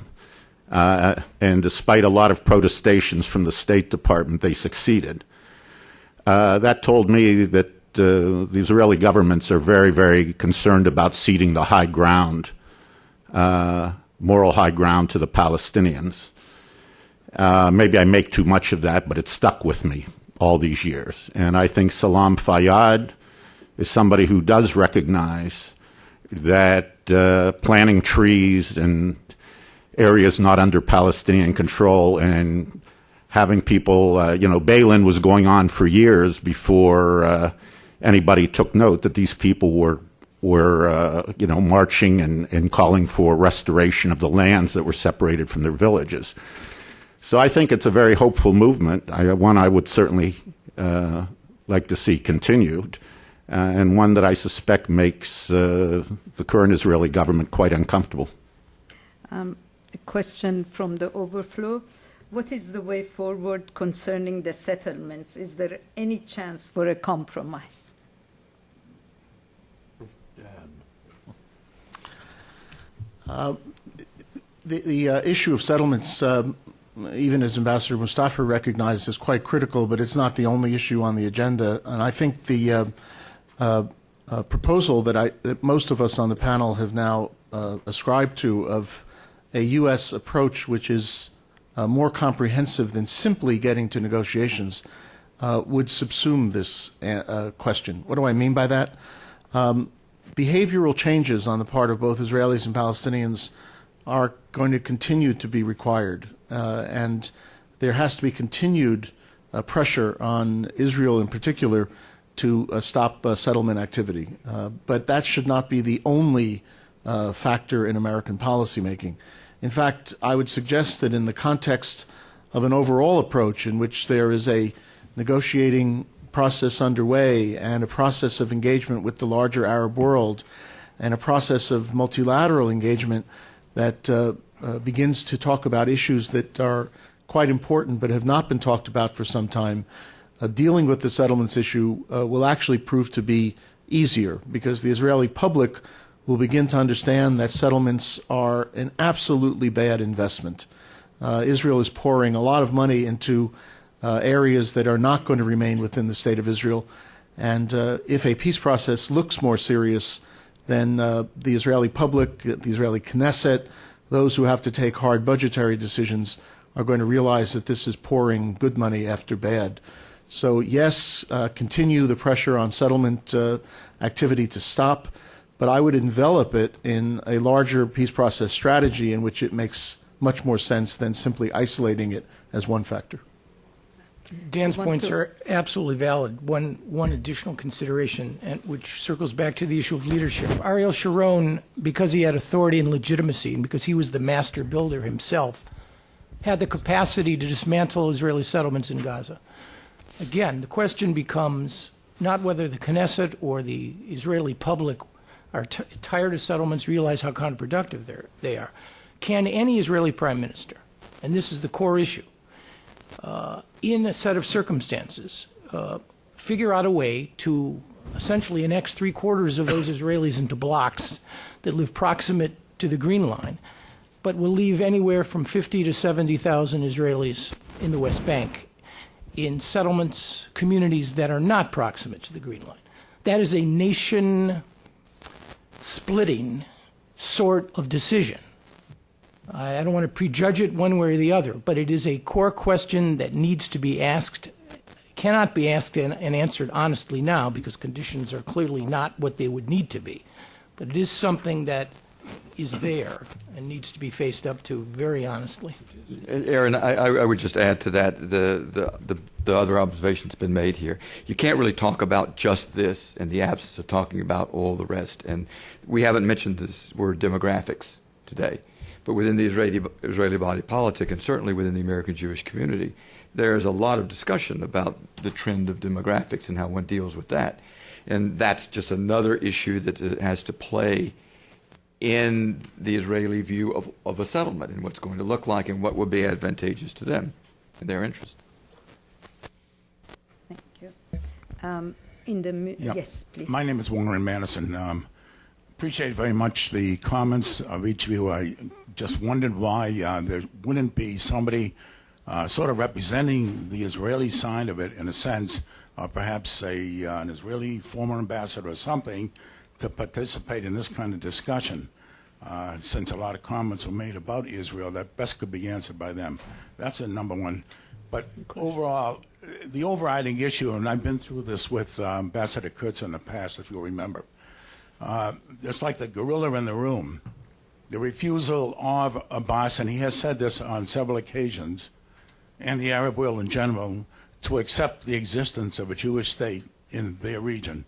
and despite a lot of protestations from the State Department, they succeeded. That told me that the Israeli governments are very, very concerned about ceding the high ground, moral high ground to the Palestinians. Maybe I make too much of that, but it stuck with me all these years. And I think Salam Fayyad is somebody who does recognize that planting trees in areas not under Palestinian control and having people, Balin was going on for years before anybody took note that these people were marching and calling for restoration of the lands that were separated from their villages. So I think it's a very hopeful movement, one I would certainly like to see continued, and one that I suspect makes the current Israeli government quite uncomfortable. A question from the overflow. What is the way forward concerning the settlements? Is there any chance for a compromise? The issue of settlements, even as Ambassador Mustafa recognized, is quite critical, but it's not the only issue on the agenda. And I think the proposal that most of us on the panel have now ascribed to of a U.S. approach which is more comprehensive than simply getting to negotiations would subsume this question. What do I mean by that? Behavioral changes on the part of both Israelis and Palestinians are going to continue to be required, and there has to be continued pressure on Israel in particular to stop settlement activity. But that should not be the only factor in American policymaking. In fact, I would suggest that in the context of an overall approach in which there is a negotiating process underway and a process of engagement with the larger Arab world and a process of multilateral engagement that begins to talk about issues that are quite important but have not been talked about for some time, dealing with the settlements issue will actually prove to be easier because the Israeli public will begin to understand that settlements are an absolutely bad investment. Israel is pouring a lot of money into areas that are not going to remain within the State of Israel. And if a peace process looks more serious, then the Israeli public, the Israeli Knesset, those who have to take hard budgetary decisions are going to realize that this is pouring good money after bad. So yes, continue the pressure on settlement activity to stop, but I would envelop it in a larger peace process strategy in which it makes much more sense than simply isolating it as one factor. Dan's points are absolutely valid. One additional consideration, which circles back to the issue of leadership. Ariel Sharon, because he had authority and legitimacy, and because he was the master builder himself, had the capacity to dismantle Israeli settlements in Gaza. Again, the question becomes not whether the Knesset or the Israeli public are tired of settlements, realize how counterproductive they are. Can any Israeli prime minister, and this is the core issue, in a set of circumstances, figure out a way to essentially annex 3/4 of those Israelis into blocks that live proximate to the Green Line, but will leave anywhere from 50 to 70,000 Israelis in the West Bank? in settlements, communities that are not proximate to the Green Line. That is a nation-splitting sort of decision. I don't want to prejudge it one way or the other, but it is a core question that needs to be asked, cannot be asked and answered honestly now because conditions are clearly not what they would need to be. But it is something that is there and needs to be faced up to very honestly. Aaron, I would just add to that the other observation that's been made here. You can't really talk about just this in the absence of talking about all the rest. And we haven't mentioned this word demographics today. But within the Israeli body politic, and certainly within the American Jewish community, there's a lot of discussion about the trend of demographics and how one deals with that. And that's just another issue that has to play in the Israeli view of a settlement and what's going to look like and what would be advantageous to them and their interest. Thank you. Yes, please. My name is Warren Madison. Appreciate very much the comments of each of you. I just wondered why there wouldn't be somebody sort of representing the Israeli side of it in a sense, perhaps an Israeli former ambassador or something, to participate in this kind of discussion. Since a lot of comments were made about Israel, that best could be answered by them. That's a number one. But overall, the overriding issue, and I've been through this with Ambassador Kurtzer in the past, if you'll remember, it's like the gorilla in the room. The refusal of Abbas, and he has said this on several occasions, and the Arab world in general, to accept the existence of a Jewish state in their region.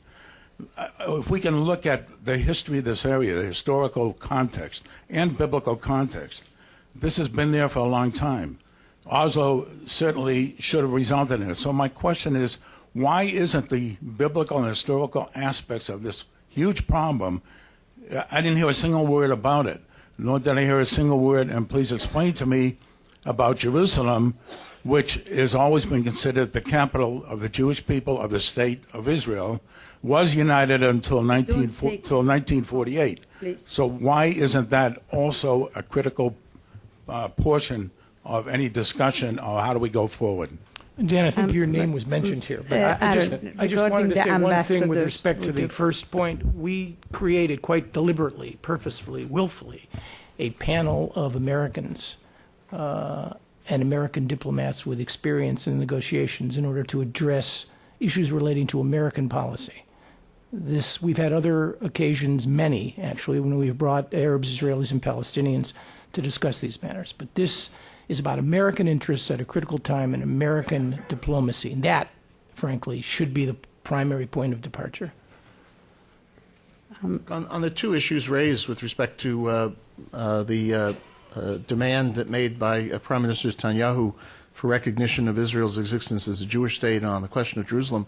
If we can look at the history of this area, the historical context and biblical context, this has been there for a long time. Oslo certainly should have resulted in it. So my question is, why isn't the biblical and historical aspects of this huge problem, I didn't hear a single word about it, nor did I hear a single word, and please explain to me about Jerusalem, which has always been considered the capital of the Jewish people of the state of Israel, was united until 1948. Please. So why isn't that also a critical portion of any discussion, or how do we go forward? Dan, I think your name was mentioned here, but I just wanted to say one thing with respect to the first point. We created quite deliberately, purposefully, willfully, a panel of Americans and American diplomats with experience in negotiations in order to address issues relating to American policy. We've had other occasions, many actually, when we've brought Arabs, Israelis, and Palestinians to discuss these matters. But this is about American interests at a critical time in American diplomacy. And that, frankly, should be the primary point of departure. On the two issues raised with respect to the demand that made by Prime Minister Netanyahu for recognition of Israel's existence as a Jewish state, and on the question of Jerusalem,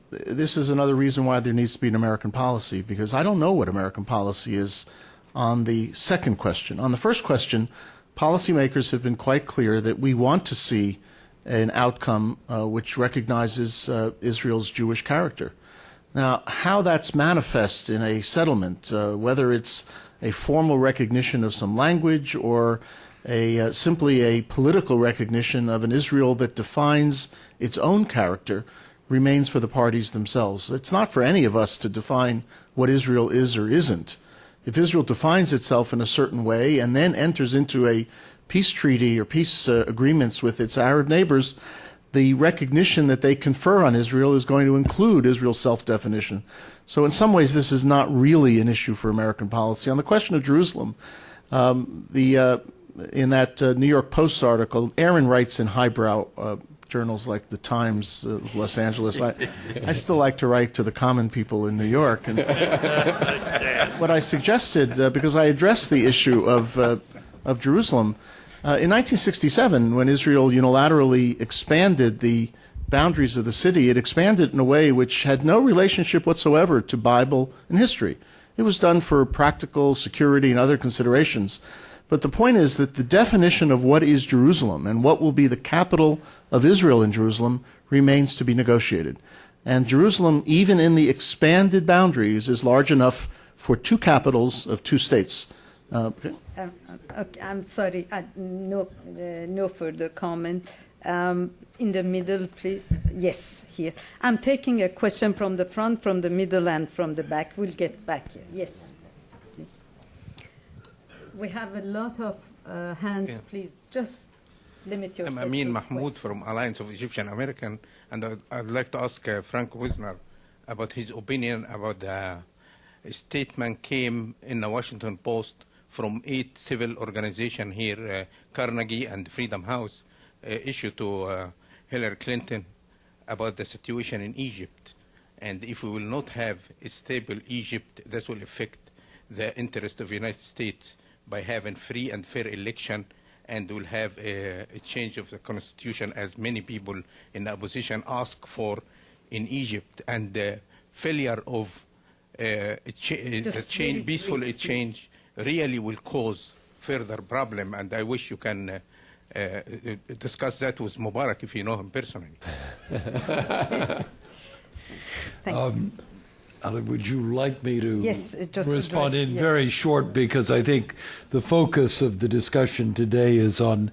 this is another reason why there needs to be an American policy, because I don't know what American policy is on the second question. On the first question, policymakers have been quite clear that we want to see an outcome which recognizes Israel's Jewish character. Now, how that's manifest in a settlement, whether it's a formal recognition of some language or simply a political recognition of an Israel that defines its own character, remains for the parties themselves. It's not for any of us to define what Israel is or isn't. If Israel defines itself in a certain way and then enters into a peace treaty or peace agreements with its Arab neighbors, the recognition that they confer on Israel is going to include Israel's self-definition. So in some ways, this is not really an issue for American policy. On the question of Jerusalem, in that New York Post article, Aaron writes in highbrow journals like the Times of Los Angeles. I still like to write to the common people in New York. And what I suggested, because I addressed the issue of Jerusalem, in 1967, when Israel unilaterally expanded the boundaries of the city, it expanded in a way which had no relationship whatsoever to Bible and history. It was done for practical security and other considerations. But the point is that the definition of what is Jerusalem and what will be the capital of Israel in Jerusalem remains to be negotiated. And Jerusalem, even in the expanded boundaries, is large enough for two capitals of two states. Okay, I'm sorry, no further comment. In the middle, please. Yes, here. I'm taking a question from the front, from the middle, and from the back. We'll get back here. Yes, please. We have a lot of hands. Yeah. Please, just limit yourself. I'm Amin Mahmoud from Alliance of Egyptian American, and I'd like to ask Frank Wisner about his opinion about the statement came in the Washington Post from 8 civil organizations here, Carnegie and Freedom House, issued to Hillary Clinton about the situation in Egypt. And if we will not have a stable Egypt, this will affect the interest of the United States by having free and fair election, and will have a change of the constitution, as many people in the opposition ask for in Egypt. And the failure of peaceful change really will cause further problem. And I wish you can discuss that with Mubarak if you know him personally. Would you like me to just respond in very short, because I think the focus of the discussion today is on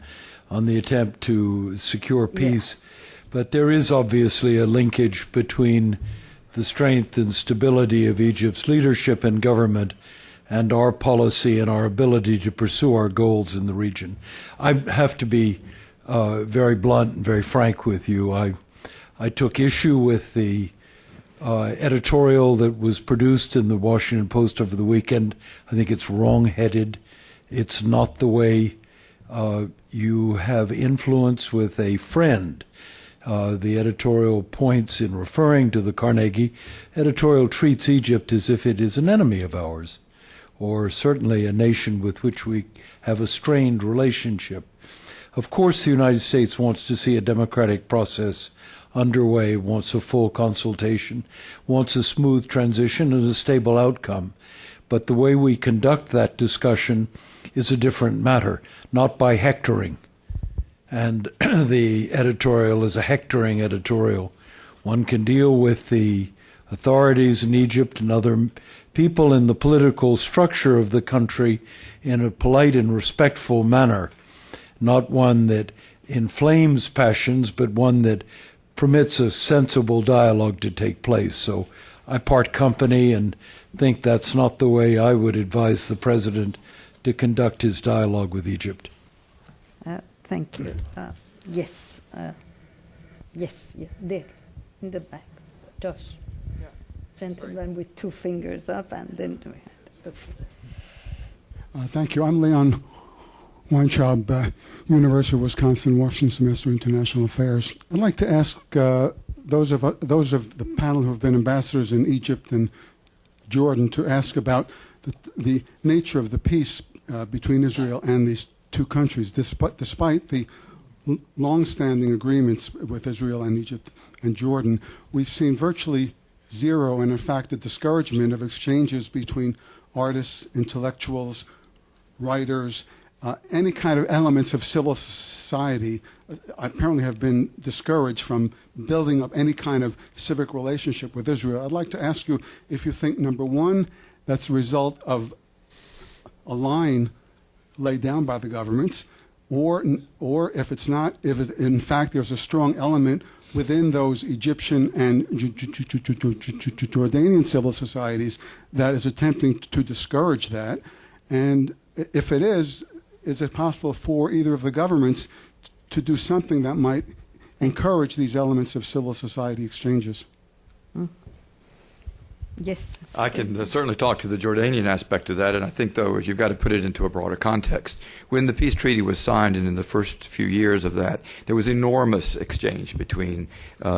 the attempt to secure peace. But there is obviously a linkage between the strength and stability of Egypt's leadership and government and our policy and our ability to pursue our goals in the region. I have to be very blunt and very frank with you. I took issue with the editorial that was produced in the Washington Post over the weekend. I think it's wrong-headed. It's not the way you have influence with a friend. The editorial points, in referring to the Carnegie, editorial treats Egypt as if it is an enemy of ours, or certainly a nation with which we have a strained relationship. Of course, the United States wants to see a democratic process underway, wants a full consultation, wants a smooth transition and a stable outcome. But the way we conduct that discussion is a different matter, not by hectoring. And the editorial is a hectoring editorial. One can deal with the authorities in Egypt and other people in the political structure of the country in a polite and respectful manner, not one that inflames passions, but one that permits a sensible dialogue to take place. So I part company and think that's not the way I would advise the President to conduct his dialogue with Egypt. Thank you. Yes, there, in the back. Josh. Yeah. Gentleman with 2 fingers up, and then we had. Okay. Thank you. I'm Leon Weintraub, University of Wisconsin, Washington Semester International Affairs. I'd like to ask those of the panel who have been ambassadors in Egypt and Jordan to ask about the nature of the peace between Israel and these 2 countries, despite the long-standing agreements with Israel and Egypt and Jordan. We've seen virtually zero, and in fact a discouragement of exchanges between artists, intellectuals, writers, any kind of elements of civil society apparently have been discouraged from building up any kind of civic relationship with Israel. I'd like to ask you if you think, number one, that's a result of a line laid down by the governments, or if it's not, if in fact there's a strong element within those Egyptian and Jordanian civil societies that is attempting to discourage that. And if it is it possible for either of the governments to do something that might encourage these elements of civil society exchanges? Yes. I can certainly talk to the Jordanian aspect of that, and I think, though, you've got to put it into a broader context. When the peace treaty was signed, and in the first few years of that, there was enormous exchange between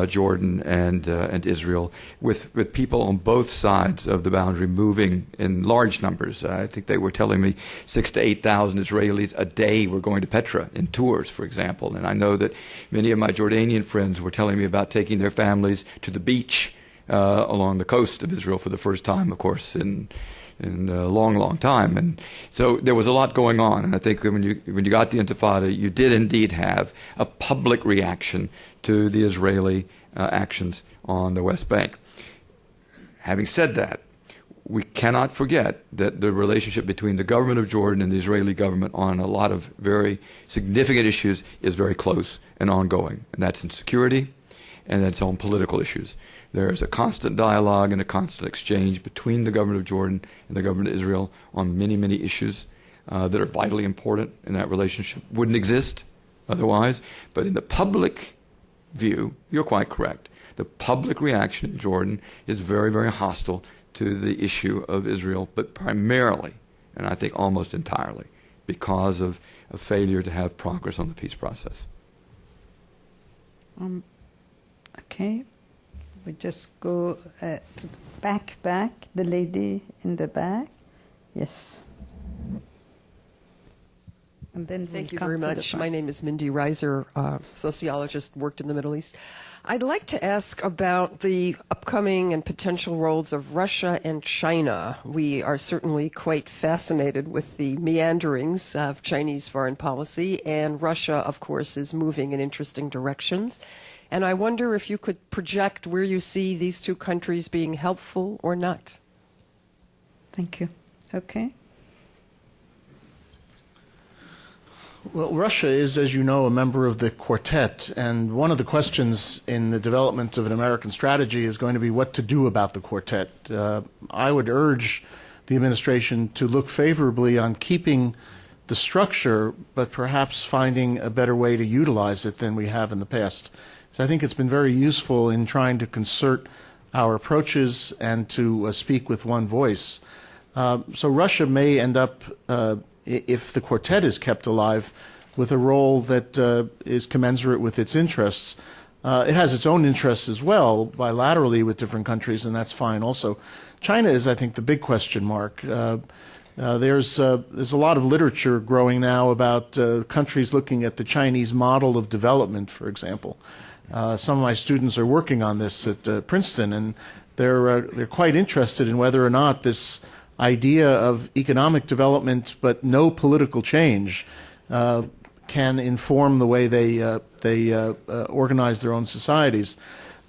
Jordan and Israel, with people on both sides of the boundary moving in large numbers. I think they were telling me 6,000 to 8,000 Israelis a day were going to Petra in tours, for example. And I know that many of my Jordanian friends were telling me about taking their families to the beach along the coast of Israel for the first time, of course, in a long, long time. And so there was a lot going on. And I think when you got the Intifada, you did indeed have a public reaction to the Israeli actions on the West Bank. Having said that, we cannot forget that the relationship between the government of Jordan and the Israeli government on a lot of very significant issues is very close and ongoing, and that's in security and that's on political issues. There is a constant dialogue and a constant exchange between the government of Jordan and the government of Israel on many, many issues that are vitally important, and that relationship wouldn't exist otherwise. But in the public view, you're quite correct. The public reaction in Jordan is very, very hostile to the issue of Israel, but primarily, and I think almost entirely, because of a failure to have progress on the peace process. Okay. We just go to the back, the lady in the back. Yes. And then Thank you very much. My name is Mindy Reiser, sociologist, worked in the Middle East. I'd like to ask about the upcoming and potential roles of Russia and China. We are certainly quite fascinated with the meanderings of Chinese foreign policy, and Russia, of course, is moving in interesting directions. And I wonder if you could project where you see these two countries being helpful or not. Thank you. Okay. Well, Russia is, as you know, a member of the Quartet, and one of the questions in the development of an American strategy is going to be what to do about the Quartet. I would urge the administration to look favorably on keeping the structure, but perhaps finding a better way to utilize it than we have in the past. So I think it's been very useful in trying to concert our approaches and to speak with one voice. So Russia may end up, if the Quartet is kept alive, with a role that is commensurate with its interests. It has its own interests as well, bilaterally with different countries, and that's fine also. China is, I think, the big question mark. There's a lot of literature growing now about countries looking at the Chinese model of development, for example. Some of my students are working on this at Princeton, and they're quite interested in whether or not this idea of economic development but no political change can inform the way they organize their own societies.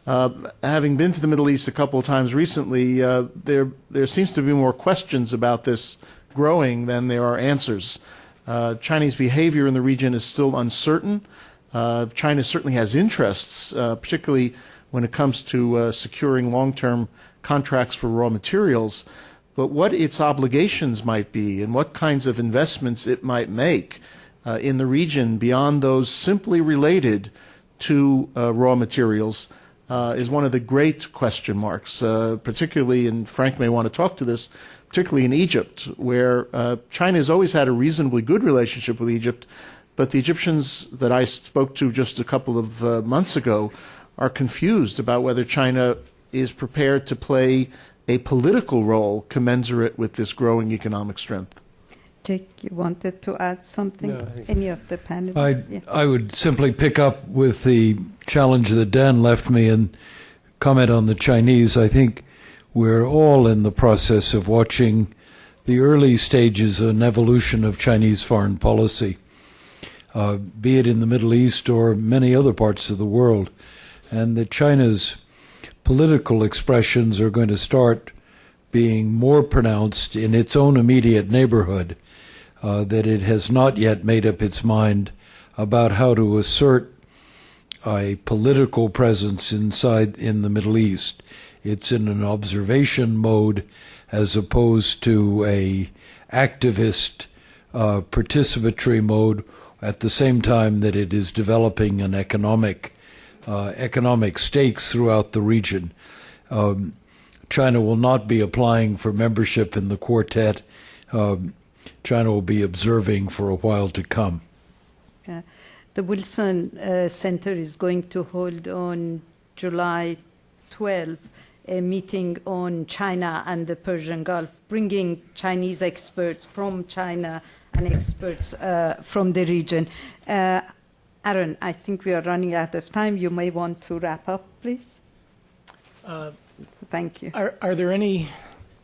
Having been to the Middle East a couple of times recently, there seems to be more questions about this growing than there are answers. Chinese behavior in the region is still uncertain. China certainly has interests, particularly when it comes to securing long-term contracts for raw materials. But what its obligations might be and what kinds of investments it might make in the region beyond those simply related to raw materials is one of the great question marks, particularly, and Frank may want to talk to this, particularly in Egypt, where China has always had a reasonably good relationship with Egypt, but the Egyptians that I spoke to just a couple of months ago are confused about whether China is prepared to play a political role commensurate with this growing economic strength. Jake, you wanted to add something? No, Any of the panelists? I would simply pick up with the challenge that Dan left me and comment on the Chinese. I think we're all in the process of watching the early stages of an evolution of Chinese foreign policy, be it in the Middle East or many other parts of the world, and that China's political expressions are going to start being more pronounced in its own immediate neighborhood, that it has not yet made up its mind about how to assert a political presence in the Middle East. It's in an observation mode as opposed to a activist participatory mode, at the same time that it is developing an economic stakes throughout the region. China will not be applying for membership in the Quartet. China will be observing for a while to come. The Wilson Center is going to hold on July 12 a meeting on China and the Persian Gulf, bringing Chinese experts from China and experts from the region. Aaron, I think we are running out of time. You may want to wrap up, please. Thank you. Are there any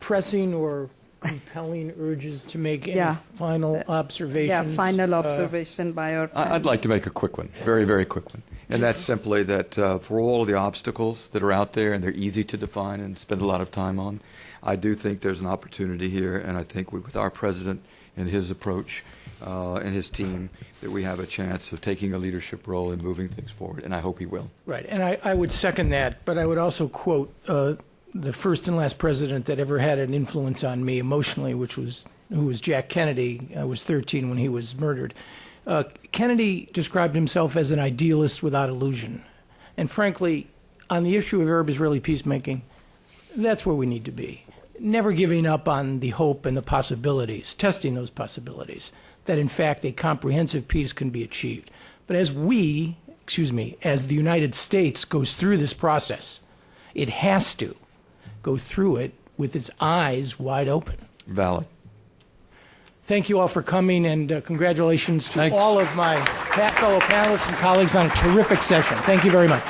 pressing or compelling urges to make any final observations? Yeah, final observation by our panel. I'd like to make a quick one, very, very quick one. And that's simply that for all the obstacles that are out there, and they're easy to define and spend a lot of time on, I do think there's an opportunity here, and I think with our president and his approach and his team, that we have a chance of taking a leadership role in moving things forward, and I hope he will. Right, and I would second that, but I would also quote the first and last president that ever had an influence on me emotionally, who was Jack Kennedy. I was 13 when he was murdered. Kennedy described himself as an idealist without illusion. And frankly, on the issue of Arab-Israeli peacemaking, that's where we need to be. Never giving up on the hope and the possibilities, testing those possibilities, that in fact a comprehensive peace can be achieved. But as the United States goes through this process, it has to go through it with its eyes wide open. Valid. Thank you all for coming, and congratulations to all of my fellow panelists and colleagues on a terrific session. Thank you very much.